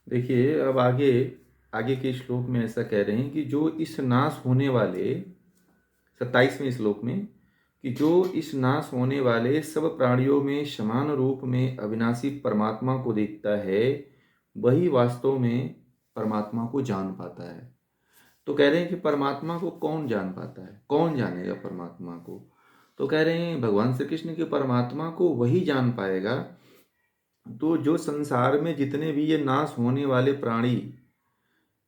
देखिए, अब आगे आगे के श्लोक में ऐसा कह रहे हैं कि जो इस नाश होने वाले 27वें श्लोक में, कि जो इस नाश होने वाले सब प्राणियों में समान रूप में अविनाशी परमात्मा को देखता है, वही वास्तव में परमात्मा को जान पाता है। तो कह रहे हैं कि परमात्मा को कौन जान पाता है, कौन जानेगा परमात्मा को? तो कह रहे हैं भगवान श्री कृष्ण के परमात्मा को वही जान पाएगा। तो जो संसार में जितने भी ये नाश होने वाले प्राणी,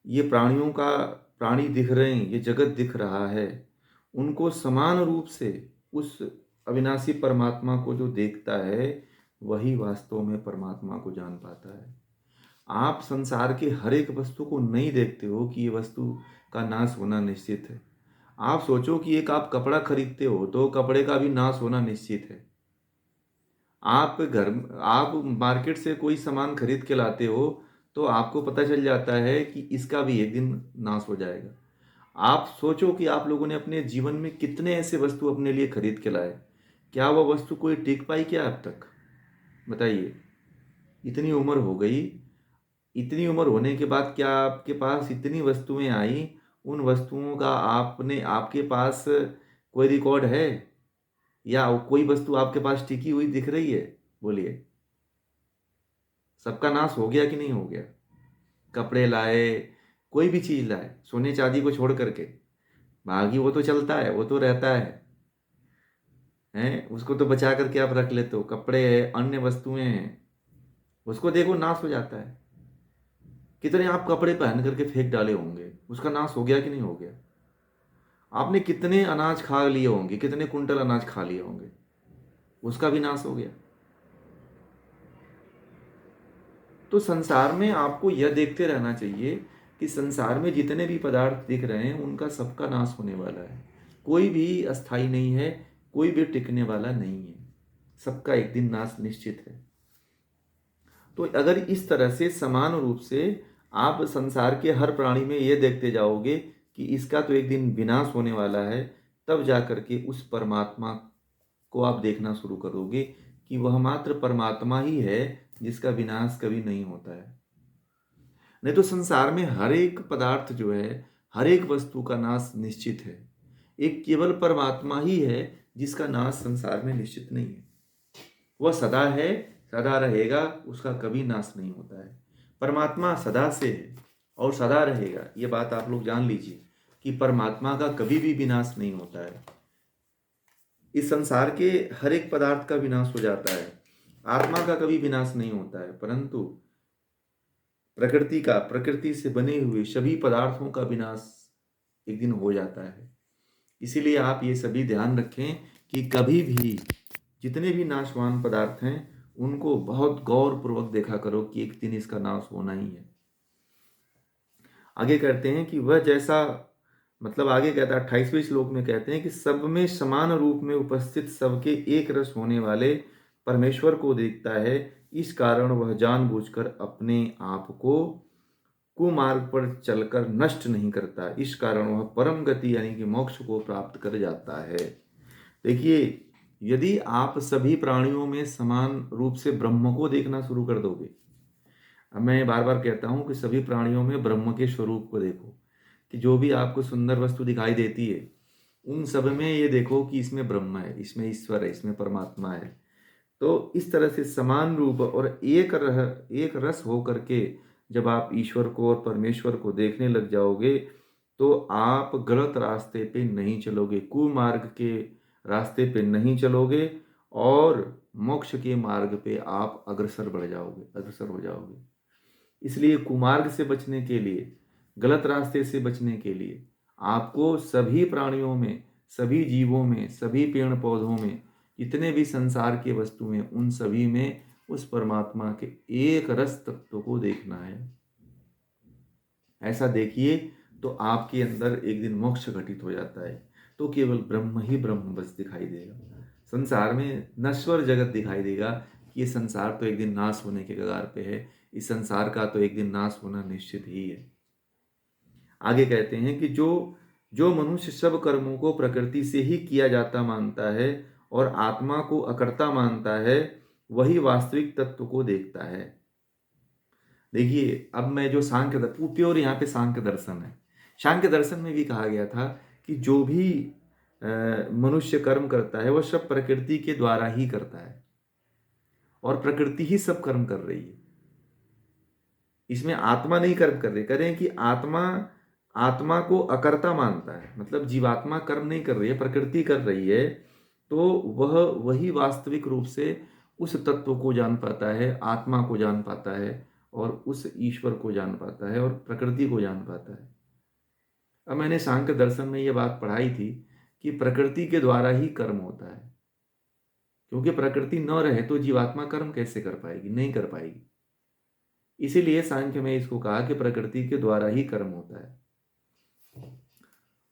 ये प्राणियों का प्राणी दिख रहे हैं, ये जगत दिख रहा है, उनको समान रूप से उस अविनाशी परमात्मा को जो देखता है, वही वास्तव में परमात्मा को जान पाता है। आप संसार के हर एक वस्तु को नहीं देखते हो कि ये वस्तु का नाश होना निश्चित है। आप सोचो कि एक आप कपड़ा खरीदते हो तो कपड़े का भी नाश होना निश्चित है। आप मार्केट से कोई सामान खरीद के लाते हो तो आपको पता चल जाता है कि इसका भी एक दिन नाश हो जाएगा। आप सोचो कि आप लोगों ने अपने जीवन में कितने ऐसे वस्तु अपने लिए खरीद के लाए, क्या वह वस्तु कोई टिक पाई क्या अब तक? बताइए। इतनी उम्र हो गई, इतनी उम्र होने के बाद क्या आपके पास इतनी वस्तुएं आई, उन वस्तुओं का आपने आपके पास कोई रिकॉर्ड है, या कोई वस्तु आपके पास टिकी हुई दिख रही है? बोलिए। सबका नाश हो गया कि नहीं हो गया? कपड़े लाए, कोई भी चीज लाए, सोने चांदी को छोड़ करके, बाकी वो तो चलता है, वो तो रहता है, उसको तो बचा करके आप रख लेते हो। कपड़े है, अन्य वस्तुएं हैं, उसको देखो नाश हो जाता है। कितने आप कपड़े पहन करके फेंक डाले होंगे, उसका नाश हो गया कि नहीं हो गया? आपने कितने अनाज खा लिए होंगे, कितने कुंटल अनाज खा लिए होंगे, उसका भी नाश हो गया। तो संसार में आपको यह देखते रहना चाहिए कि संसार में जितने भी पदार्थ दिख रहे हैं उनका सबका नाश होने वाला है। कोई भी अस्थाई नहीं है, कोई भी टिकने वाला नहीं है, सबका एक दिन नाश निश्चित है। तो अगर इस तरह से समान रूप से आप संसार के हर प्राणी में ये देखते जाओगे कि इसका तो एक दिन विनाश होने वाला है, तब जा करके उस परमात्मा को आप देखना शुरू करोगे कि वह मात्र परमात्मा ही है जिसका विनाश कभी नहीं होता है। नहीं तो संसार में हर एक पदार्थ जो है, हर एक वस्तु का नाश निश्चित है। एक केवल परमात्मा ही है जिसका नाश संसार में निश्चित नहीं है। वह सदा है, सदा रहेगा, उसका कभी नाश नहीं होता है। परमात्मा सदा से है और सदा रहेगा, ये बात आप लोग जान लीजिए कि परमात्मा का कभी भी विनाश नहीं होता है। इस संसार के हर एक पदार्थ का विनाश हो जाता है, आत्मा का कभी विनाश नहीं होता है, परंतु प्रकृति से बने हुए सभी पदार्थों का विनाश एक दिन हो जाता है। इसीलिए आप ये सभी ध्यान रखें कि कभी भी जितने भी नाशवान पदार्थ हैं उनको बहुत गौर पूर्वक देखा करो कि एक दिन इसका नाश होना ही है। आगे कहते हैं कि वह जैसा, मतलब आगे कहता है 28वें श्लोक में कहते हैं कि सब में समान रूप में उपस्थित सबके एक रस होने वाले परमेश्वर को देखता है, इस कारण वह जानबूझकर अपने आप को कुमार्ग पर चलकर नष्ट नहीं करता, इस कारण वह परम गति यानी कि मोक्ष को प्राप्त कर जाता है। देखिए, यदि आप सभी प्राणियों में समान रूप से ब्रह्म को देखना शुरू कर दोगे, अब मैं बार बार कहता हूँ कि सभी प्राणियों में ब्रह्म के स्वरूप को देखो, कि जो भी आपको सुंदर वस्तु दिखाई देती है उन सब में ये देखो कि इसमें ब्रह्म है, इसमें ईश्वर है, इसमें परमात्मा है। तो इस तरह से समान रूप और एक रस हो करके जब आप ईश्वर को और परमेश्वर को देखने लग जाओगे तो आप गलत रास्ते पे नहीं चलोगे, कुमार्ग के रास्ते पे नहीं चलोगे और मोक्ष के मार्ग पे आप अग्रसर हो जाओगे। इसलिए कुमार्ग से बचने के लिए, गलत रास्ते से बचने के लिए आपको सभी प्राणियों में, सभी जीवों में, सभी पेड़ पौधों में, जितने भी संसार के वस्तु में, उन सभी में उस परमात्मा के एक रस तत्व को देखना है। ऐसा देखिए तो आपके अंदर एक दिन मोक्ष घटित हो जाता है, तो केवल ब्रह्म ही ब्रह्म बस दिखाई देगा। संसार में नश्वर जगत दिखाई देगा कि ये संसार तो एक दिन नाश होने के कगार पे है, इस संसार का तो एक दिन नाश होना निश्चित ही है। आगे कहते हैं कि जो जो मनुष्य सब कर्मों को प्रकृति से ही किया जाता मानता है और आत्मा को अकर्ता मानता है, वही वास्तविक तत्व को देखता है। देखिए, अब मैं जो प्योर यहाँ पे सांख्य दर्शन है। सांख्य दर्शन में भी कहा गया था कि जो भी मनुष्य कर्म करता है वह सब प्रकृति के द्वारा ही करता है और प्रकृति ही सब कर्म कर रही है। इसमें आत्मा नहीं कर्म कर रही, करें कि आत्मा को अकर्ता मानता है, मतलब जीवात्मा कर्म नहीं कर रही है, प्रकृति कर रही है, तो वही वास्तविक रूप से उस तत्व को जान पाता है, आत्मा को जान पाता है और उस ईश्वर को जान पाता है और प्रकृति को जान पाता है। अब मैंने सांख्य दर्शन में ये बात पढ़ाई थी कि प्रकृति के द्वारा ही कर्म होता है, क्योंकि प्रकृति न रहे तो जीवात्मा कर्म कैसे कर पाएगी, नहीं कर पाएगी। इसीलिए सांख्य में इसको कहा कि प्रकृति के द्वारा ही कर्म होता है।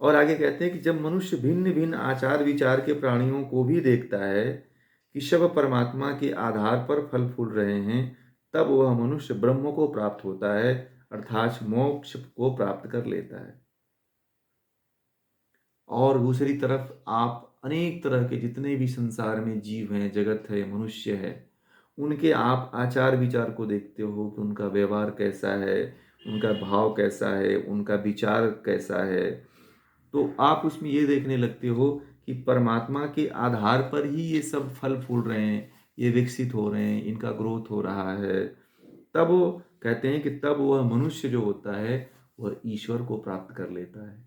और आगे कहते हैं कि जब मनुष्य भिन्न भिन्न आचार विचार के प्राणियों को भी देखता है कि सब परमात्मा के आधार पर फल फूल रहे हैं, तब वह मनुष्य ब्रह्म को प्राप्त होता है, अर्थात मोक्ष को प्राप्त कर लेता है। और दूसरी तरफ आप अनेक तरह के जितने भी संसार में जीव हैं, जगत है, मनुष्य है, उनके आप आचार विचार को देखते हो कि उनका व्यवहार कैसा है, उनका भाव कैसा है, उनका विचार कैसा है, तो आप उसमें ये देखने लगते हो कि परमात्मा के आधार पर ही ये सब फल फूल रहे हैं, ये विकसित हो रहे हैं, इनका ग्रोथ हो रहा है। तब वो कहते हैं कि तब वह मनुष्य जो होता है वह ईश्वर को प्राप्त कर लेता है।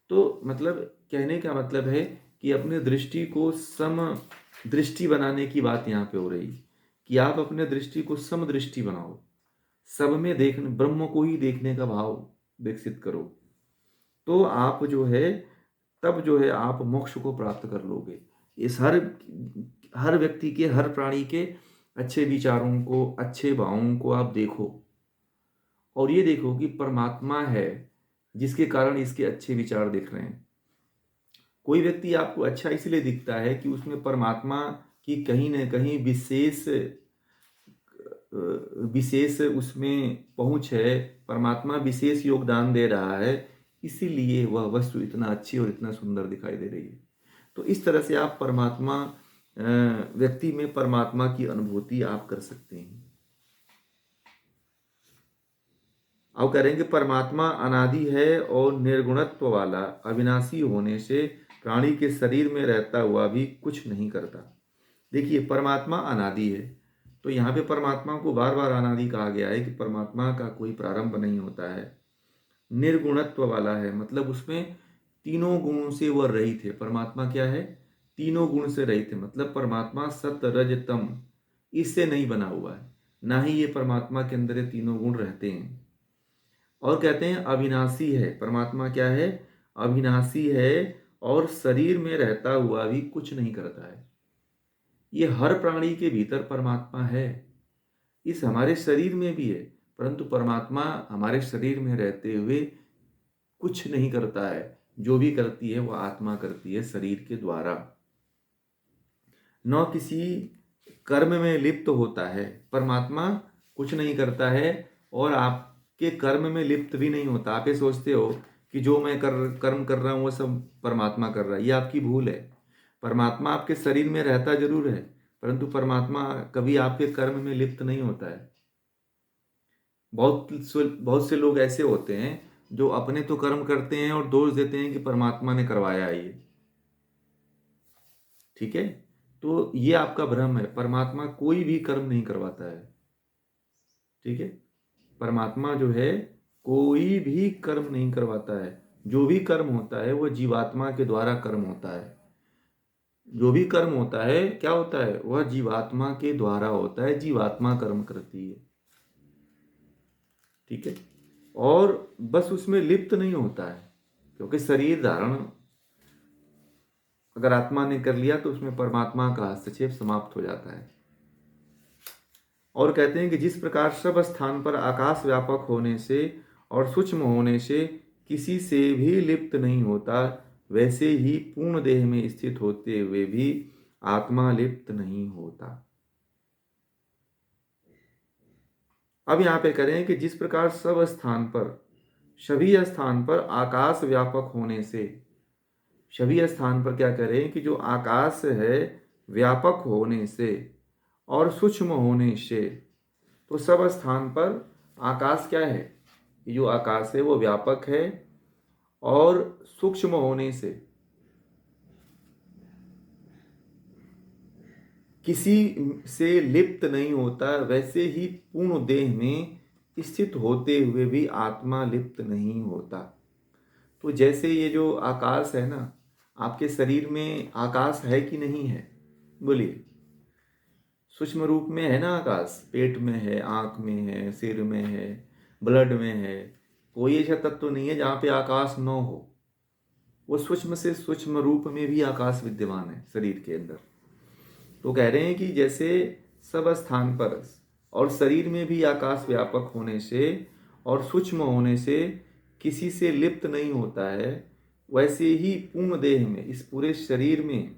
तो मतलब कहने का मतलब है कि अपने दृष्टि को सम दृष्टि बनाने की बात यहाँ पे हो रही कि आप अपने दृष्टि को सम दृष्टि बनाओ, सब में देखने, ब्रह्म को ही देखने का भाव विकसित करो, तो आप जो है तब जो है आप मोक्ष को प्राप्त कर लोगे। इस हर व्यक्ति के, हर प्राणी के अच्छे विचारों को, अच्छे भावों को आप देखो और ये देखो कि परमात्मा है जिसके कारण इसके अच्छे विचार दिख रहे हैं। कोई व्यक्ति आपको अच्छा इसलिए दिखता है कि उसमें परमात्मा की कहीं न कहीं विशेष उसमें पहुंच है, परमात्मा विशेष योगदान दे रहा है, इसीलिए वह वस्तु इतना अच्छी और इतना सुंदर दिखाई दे रही है। तो इस तरह से आप व्यक्ति में परमात्मा की अनुभूति आप कर सकते हैं। अब करेंगे परमात्मा अनादि है और निर्गुणत्व वाला, अविनाशी होने से प्राणी के शरीर में रहता हुआ भी कुछ नहीं करता। देखिए, परमात्मा अनादि है, तो यहाँ पे परमात्मा को बार बार अनादि कहा गया है कि परमात्मा का कोई प्रारंभ नहीं होता है, निर्गुणत्व वाला है, मतलब उसमें तीनों गुणों से वह रहित है। परमात्मा क्या है? तीनों गुण से रहित है, मतलब परमात्मा सत रज तम इससे नहीं बना हुआ है, ना ही ये परमात्मा के अंदर ये तीनों गुण रहते हैं। और कहते हैं अविनाशी है। परमात्मा क्या है? अविनाशी है और शरीर में रहता हुआ भी कुछ नहीं करता है। ये हर प्राणी के भीतर परमात्मा है, इस हमारे शरीर में भी है, परंतु परमात्मा हमारे शरीर में रहते हुए कुछ नहीं करता है। जो भी करती है वह आत्मा करती है शरीर के द्वारा। न किसी कर्म में लिप्त होता है, परमात्मा कुछ नहीं करता है और आपके कर्म में लिप्त भी नहीं होता। आप ये सोचते हो कि जो मैं कर्म कर रहा हूँ वो सब परमात्मा कर रहा है, ये आपकी भूल है। परमात्मा आपके शरीर में रहता जरूर है, परंतु परमात्मा कभी आपके कर्म में लिप्त नहीं होता है। बहुत से लोग ऐसे होते हैं जो अपने तो कर्म करते हैं और दोष देते हैं कि परमात्मा ने करवाया है ये। ठीक है, तो ये आपका भ्रम है। परमात्मा कोई भी कर्म नहीं करवाता है। ठीक है, परमात्मा जो है कोई भी कर्म नहीं करवाता है। जो भी कर्म होता है वह जीवात्मा के द्वारा कर्म होता है। जो भी कर्म होता है क्या होता है? वह जीवात्मा के द्वारा होता है, जीवात्मा कर्म करती है। ठीक है, और बस उसमें लिप्त नहीं होता है, क्योंकि शरीर धारण अगर आत्मा ने कर लिया तो उसमें परमात्मा का हस्तक्षेप समाप्त हो जाता है। और कहते हैं कि जिस प्रकार सब स्थान पर आकाश व्यापक होने से और सूक्ष्म होने से किसी से भी लिप्त नहीं होता, वैसे ही पूर्ण देह में स्थित होते हुए भी आत्मा लिप्त नहीं होता। अब यहां पे करें कि जिस प्रकार सब स्थान पर सभी स्थान पर आकाश व्यापक होने से, सभी स्थान पर क्या करें कि जो आकाश है व्यापक होने से और सूक्ष्म होने से, तो सब स्थान पर आकाश क्या है? जो आकाश है वो व्यापक है और सूक्ष्म होने से किसी से लिप्त नहीं होता, वैसे ही पूर्ण देह में स्थित होते हुए भी आत्मा लिप्त नहीं होता। तो जैसे ये जो आकाश है ना, आपके शरीर में आकाश है कि नहीं है? बोलिए। सूक्ष्म रूप में है ना आकाश, पेट में है, आंख में है, सिर में है, ब्लड में है। कोई ऐसा तत्व तो नहीं है जहाँ पे आकाश न हो। वो सूक्ष्म से सूक्ष्म रूप में भी आकाश विद्यमान है शरीर के अंदर। तो कह रहे हैं कि जैसे सब स्थान पर और शरीर में भी आकाश व्यापक होने से और सूक्ष्म होने से किसी से लिप्त नहीं होता है, वैसे ही पूर्ण देह में, इस पूरे शरीर में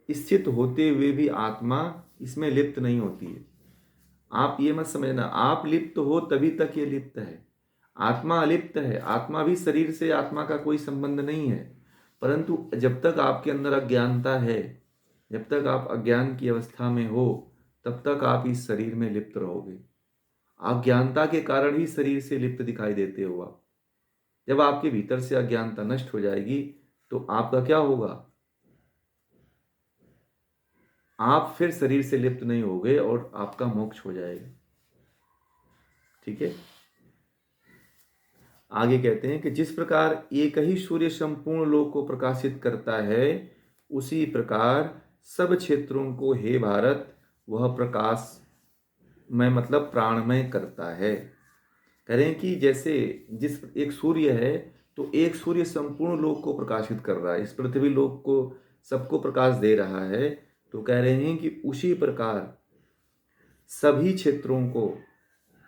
स्थित होते हुए भी आत्मा इसमें लिप्त नहीं होती है। आप ये मत समझना आप लिप्त हो तभी तक ये लिप्त है। आत्मा अलिप्त है। आत्मा भी शरीर से, आत्मा का कोई संबंध नहीं है, परंतु जब तक आपके अंदर अज्ञानता है, जब तक आप अज्ञान की अवस्था में हो, तब तक आप इस शरीर में लिप्त रहोगे। अज्ञानता के कारण ही शरीर से लिप्त दिखाई देते हो आप। जब आपके भीतर से अज्ञानता नष्ट हो जाएगी तो आपका क्या होगा? आप फिर शरीर से लिप्त नहीं होगे और आपका मोक्ष हो जाएगा। ठीक है, आगे कहते हैं कि जिस प्रकार एक ही सूर्य संपूर्ण लोक को प्रकाशित करता है, उसी प्रकार सब क्षेत्रों को हे भारत वह प्रकाश में मतलब प्राणमय करता है। करें कि जैसे जिस एक सूर्य है, तो एक सूर्य संपूर्ण लोक को प्रकाशित कर रहा है, इस पृथ्वी लोक को सबको प्रकाश दे रहा है। तो कह रहे हैं कि उसी प्रकार सभी क्षेत्रों को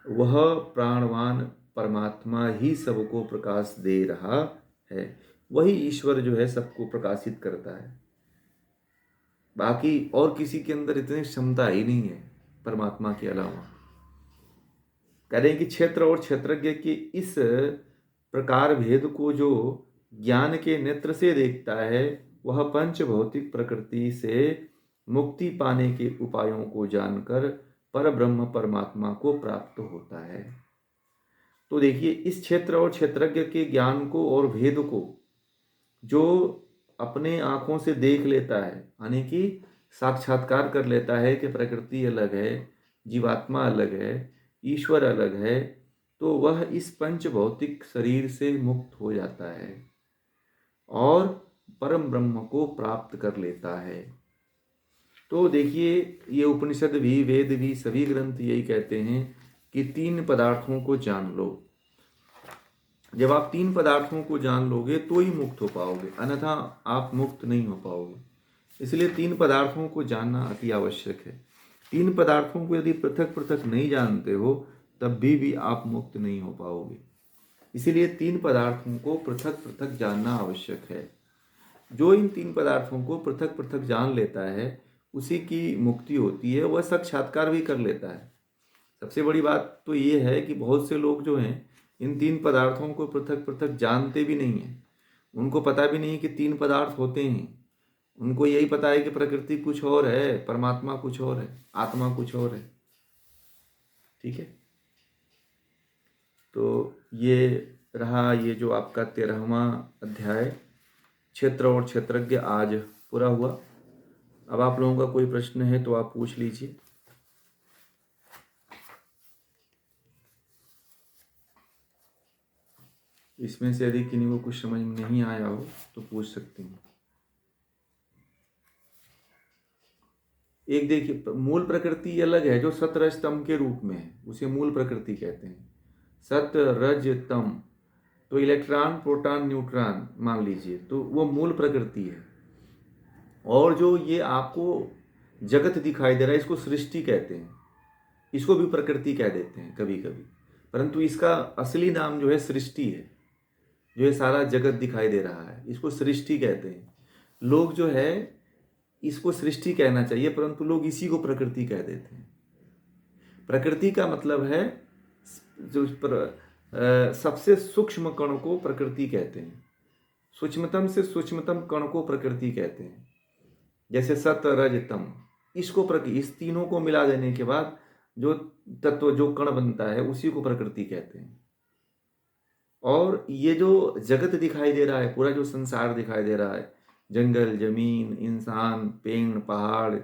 वह प्राणवान परमात्मा ही सबको प्रकाश दे रहा है। वही ईश्वर जो है सबको प्रकाशित करता है। बाकी और किसी के अंदर इतनी क्षमता ही नहीं है परमात्मा के अलावा। कह रहे हैं कि क्षेत्र और क्षेत्रज्ञ के इस प्रकार भेद को जो ज्ञान के नेत्र से देखता है, वह पंच भौतिक प्रकृति से मुक्ति पाने के उपायों को जानकर पर ब्रह्म परमात्मा को प्राप्त होता है। तो देखिए, इस क्षेत्र और क्षेत्रज्ञ के ज्ञान को और भेद को जो अपने आँखों से देख लेता है, यानी कि साक्षात्कार कर लेता है कि प्रकृति अलग है, जीवात्मा अलग है, ईश्वर अलग है, तो वह इस पंच भौतिक शरीर से मुक्त हो जाता है और परम ब्रह्म को प्राप्त कर लेता है। तो देखिए, ये उपनिषद भी, वेद भी, सभी ग्रंथ यही कहते हैं कि 3 पदार्थों को जान लो। जब आप 3 पदार्थों को जान लोगे तो ही मुक्त हो पाओगे, अन्यथा आप मुक्त नहीं हो पाओगे। इसलिए 3 पदार्थों को जानना अति आवश्यक है। 3 पदार्थों को यदि पृथक पृथक नहीं जानते हो तब भी आप मुक्त नहीं हो पाओगे। इसीलिए 3 पदार्थों को पृथक पृथक जानना आवश्यक है। जो इन 3 पदार्थों को पृथक पृथक जान लेता है उसी की मुक्ति होती है, वह साक्षात्कार भी कर लेता है। सबसे बड़ी बात तो ये है कि बहुत से लोग जो हैं इन 3 पदार्थों को पृथक पृथक जानते भी नहीं हैं। उनको पता भी नहीं कि 3 पदार्थ होते हैं। उनको यही पता है कि प्रकृति कुछ और है, परमात्मा कुछ और है, आत्मा कुछ और है। ठीक है, तो ये रहा, ये जो आपका 13वां अध्याय क्षेत्र और क्षेत्रज्ञ आज पूरा हुआ। अब आप लोगों का कोई प्रश्न है तो आप पूछ लीजिए। इसमें से यदि किन्हीं को कुछ समझ में नहीं आया हो तो पूछ सकते हैं। एक देखिए, मूल प्रकृति अलग है जो सत रज तम के रूप में है, उसे मूल प्रकृति कहते हैं। सत रज तम, तो इलेक्ट्रॉन प्रोटॉन न्यूट्रॉन मान लीजिए, तो वो मूल प्रकृति है। और जो ये आपको जगत दिखाई दे रहा है इसको सृष्टि कहते हैं, इसको भी प्रकृति कह देते हैं कभी कभी, परंतु इसका असली नाम जो है सृष्टि है। जो ये सारा जगत दिखाई दे रहा है इसको सृष्टि कहते हैं। लोग जो है इसको सृष्टि कहना चाहिए, परंतु लोग इसी को प्रकृति कह देते हैं। प्रकृति का मतलब है जो सबसे सूक्ष्म कण को प्रकृति कहते हैं। सूक्ष्मतम से सूक्ष्मतम कण को प्रकृति कहते हैं। जैसे सत रज तम, इसको इस तीनों को मिला देने के बाद जो तत्व, जो कण बनता है उसी को प्रकृति कहते हैं। और ये जो जगत दिखाई दे रहा है, पूरा जो संसार दिखाई दे रहा है, जंगल, जमीन, इंसान, पेड़, पहाड़,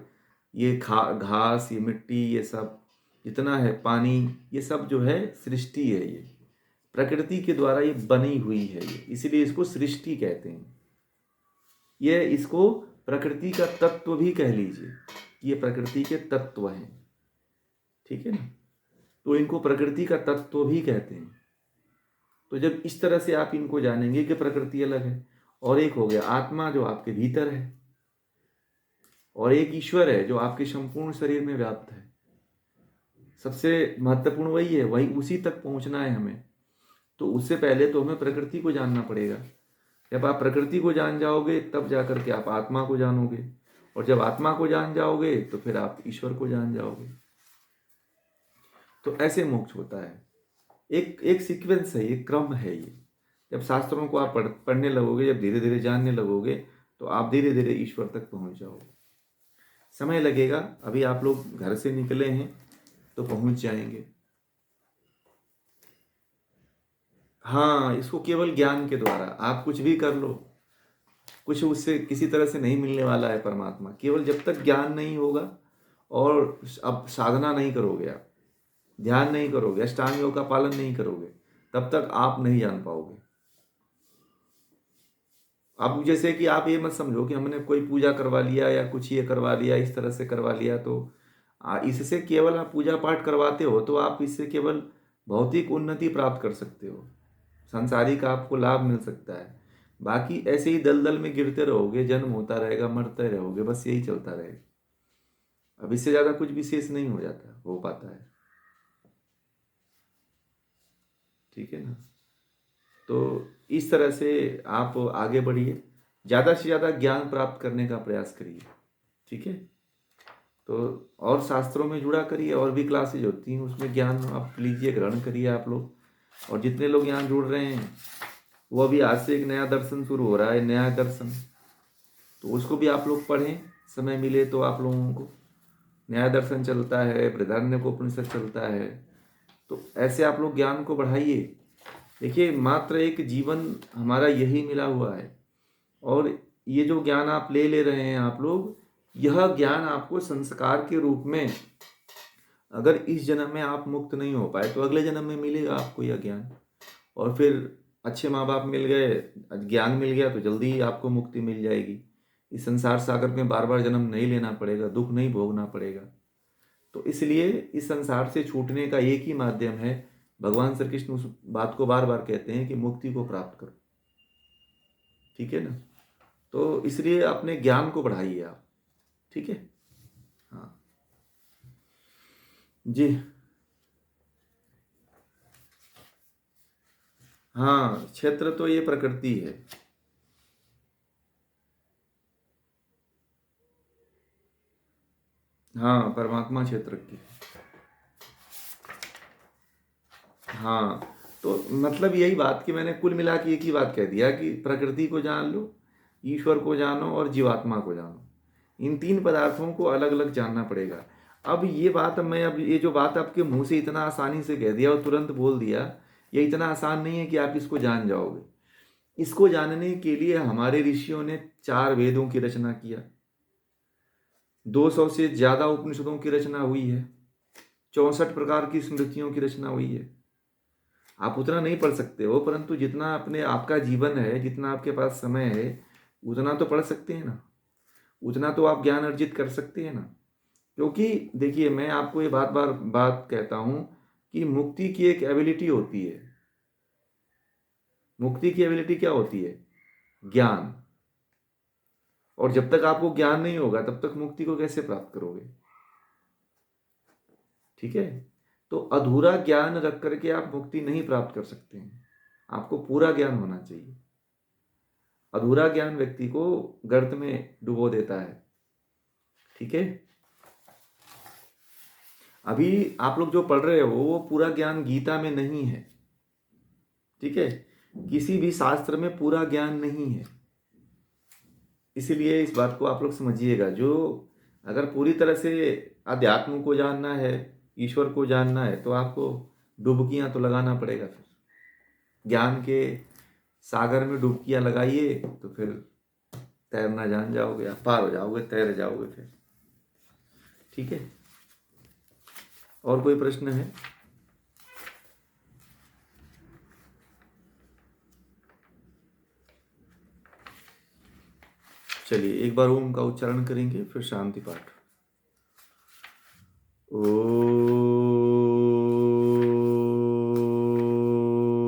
ये घास, ये मिट्टी, ये सब जितना है, पानी, ये सब जो है सृष्टि है। ये प्रकृति के द्वारा ये बनी हुई है, ये इसलिए इसको सृष्टि कहते हैं। ये इसको प्रकृति का तत्व भी कह लीजिए, ये प्रकृति के तत्व हैं। ठीक है ना, तो इनको प्रकृति का तत्व भी कहते हैं। तो जब इस तरह से आप इनको जानेंगे कि प्रकृति अलग है, और एक हो गया आत्मा जो आपके भीतर है, और एक ईश्वर है जो आपके संपूर्ण शरीर में व्याप्त है। सबसे महत्वपूर्ण वही है, वही उसी तक पहुंचना है हमें। तो उससे पहले तो हमें प्रकृति को जानना पड़ेगा। जब आप प्रकृति को जान जाओगे तब जाकर के आप आत्मा को जानोगे, और जब आत्मा को जान जाओगे तो फिर आप ईश्वर को जान जाओगे। तो ऐसे मोक्ष होता है। एक सीक्वेंस है, एक क्रम है ये। जब शास्त्रों को आप पढ़ने लगोगे, जब धीरे धीरे जानने लगोगे, तो आप धीरे धीरे ईश्वर तक पहुंच जाओगे। समय लगेगा, अभी आप लोग घर से निकले हैं तो पहुंच जाएंगे। हाँ, इसको केवल ज्ञान के द्वारा, आप कुछ भी कर लो, कुछ उससे किसी तरह से नहीं मिलने वाला है परमात्मा। केवल जब तक ज्ञान नहीं होगा और अब साधना नहीं करोगे, आप ध्यान नहीं करोगे, अष्टांग योग का पालन नहीं करोगे, तब तक आप नहीं जान पाओगे। अब जैसे कि आप ये मत समझो कि हमने कोई पूजा करवा लिया या कुछ ये करवा लिया, इस तरह से करवा लिया, तो इससे केवल आप पूजा पाठ करवाते हो तो आप इससे केवल भौतिक उन्नति प्राप्त कर सकते हो, सांसारिक आपको लाभ मिल सकता है। बाकी ऐसे ही दलदल में गिरते रहोगे, जन्म होता रहेगा, मरते रहोगे, बस यही चलता रहेगा। अब इससे ज़्यादा कुछ विशेष नहीं हो पाता है। ठीक है ना, तो इस तरह से आप आगे बढ़िए, ज़्यादा से ज़्यादा ज्ञान प्राप्त करने का प्रयास करिए। ठीक है, तो और शास्त्रों में जुड़ा करिए, और भी क्लासेज होती हैं उसमें ज्ञान आप लीजिए, ग्रहण करिए आप लोग। और जितने लोग यहाँ जुड़ रहे हैं वो अभी आज से एक नया दर्शन शुरू हो रहा है, नया दर्शन, तो उसको भी आप लोग पढ़ें, समय मिले तो। आप लोगों को न्याय दर्शन चलता है, बृहदारण्यकोपनिषद चलता है, तो ऐसे आप लोग ज्ञान को बढ़ाइए। देखिए, मात्र एक जीवन हमारा यही मिला हुआ है, और ये जो ज्ञान आप ले रहे हैं आप लोग, यह ज्ञान आपको संस्कार के रूप में, अगर इस जन्म में आप मुक्त नहीं हो पाए तो अगले जन्म में मिलेगा आपको यह ज्ञान। और फिर अच्छे माँ बाप मिल गए, ज्ञान मिल गया तो जल्दी ही आपको मुक्ति मिल जाएगी। इस संसार सागर में बार बार जन्म नहीं लेना पड़ेगा, दुख नहीं भोगना पड़ेगा। तो इसलिए इस संसार से छूटने का एक ही माध्यम है, भगवान श्री कृष्ण उस बात को बार बार कहते हैं कि मुक्ति को प्राप्त करो। ठीक है ना? तो इसलिए अपने ज्ञान को बढ़ाइए आप। ठीक है? हाँ जी। हाँ, क्षेत्र तो ये प्रकृति है। हाँ, परमात्मा क्षेत्र की। हाँ, तो मतलब यही बात कि मैंने कुल मिला के एक ही बात कह दिया कि प्रकृति को जान लो, ईश्वर को जानो और जीवात्मा को जानो। इन तीन पदार्थों को अलग अलग जानना पड़ेगा। अब ये बात मैं, अब ये जो बात आपके मुंह से इतना आसानी से कह दिया और तुरंत बोल दिया, ये इतना आसान नहीं है कि आप इसको जान जाओगे। इसको जानने के लिए हमारे ऋषियों ने 4 वेदों की रचना किया, 200 से ज्यादा उपनिषदों की रचना हुई है, 64 प्रकार की स्मृतियों की रचना हुई है। आप उतना नहीं पढ़ सकते हो, परंतु जितना अपने आपका जीवन है, जितना आपके पास समय है, उतना तो पढ़ सकते हैं ना, उतना तो आप ज्ञान अर्जित कर सकते हैं ना। क्योंकि देखिए, मैं आपको ये बात कहता हूं कि मुक्ति की एक एबिलिटी होती है। मुक्ति की एबिलिटी क्या होती है? ज्ञान। और जब तक आपको ज्ञान नहीं होगा तब तक मुक्ति को कैसे प्राप्त करोगे? ठीक है? तो अधूरा ज्ञान रख करके आप मुक्ति नहीं प्राप्त कर सकते हैं, आपको पूरा ज्ञान होना चाहिए। अधूरा ज्ञान व्यक्ति को गर्त में डुबो देता है। ठीक है? अभी आप लोग जो पढ़ रहे हो वो पूरा ज्ञान गीता में नहीं है। ठीक है? किसी भी शास्त्र में पूरा ज्ञान नहीं है। इसीलिए इस बात को आप लोग समझिएगा। जो अगर पूरी तरह से अध्यात्म को जानना है, ईश्वर को जानना है, तो आपको डुबकियां तो लगाना पड़ेगा। फिर ज्ञान के सागर में डुबकियां लगाइए तो फिर तैरना जान जाओगे, आप पार हो जाओगे, तैर जाओगे फिर। ठीक है? और कोई प्रश्न है? चलिए एक बार ओम का उच्चारण करेंगे, फिर शांति पाठ।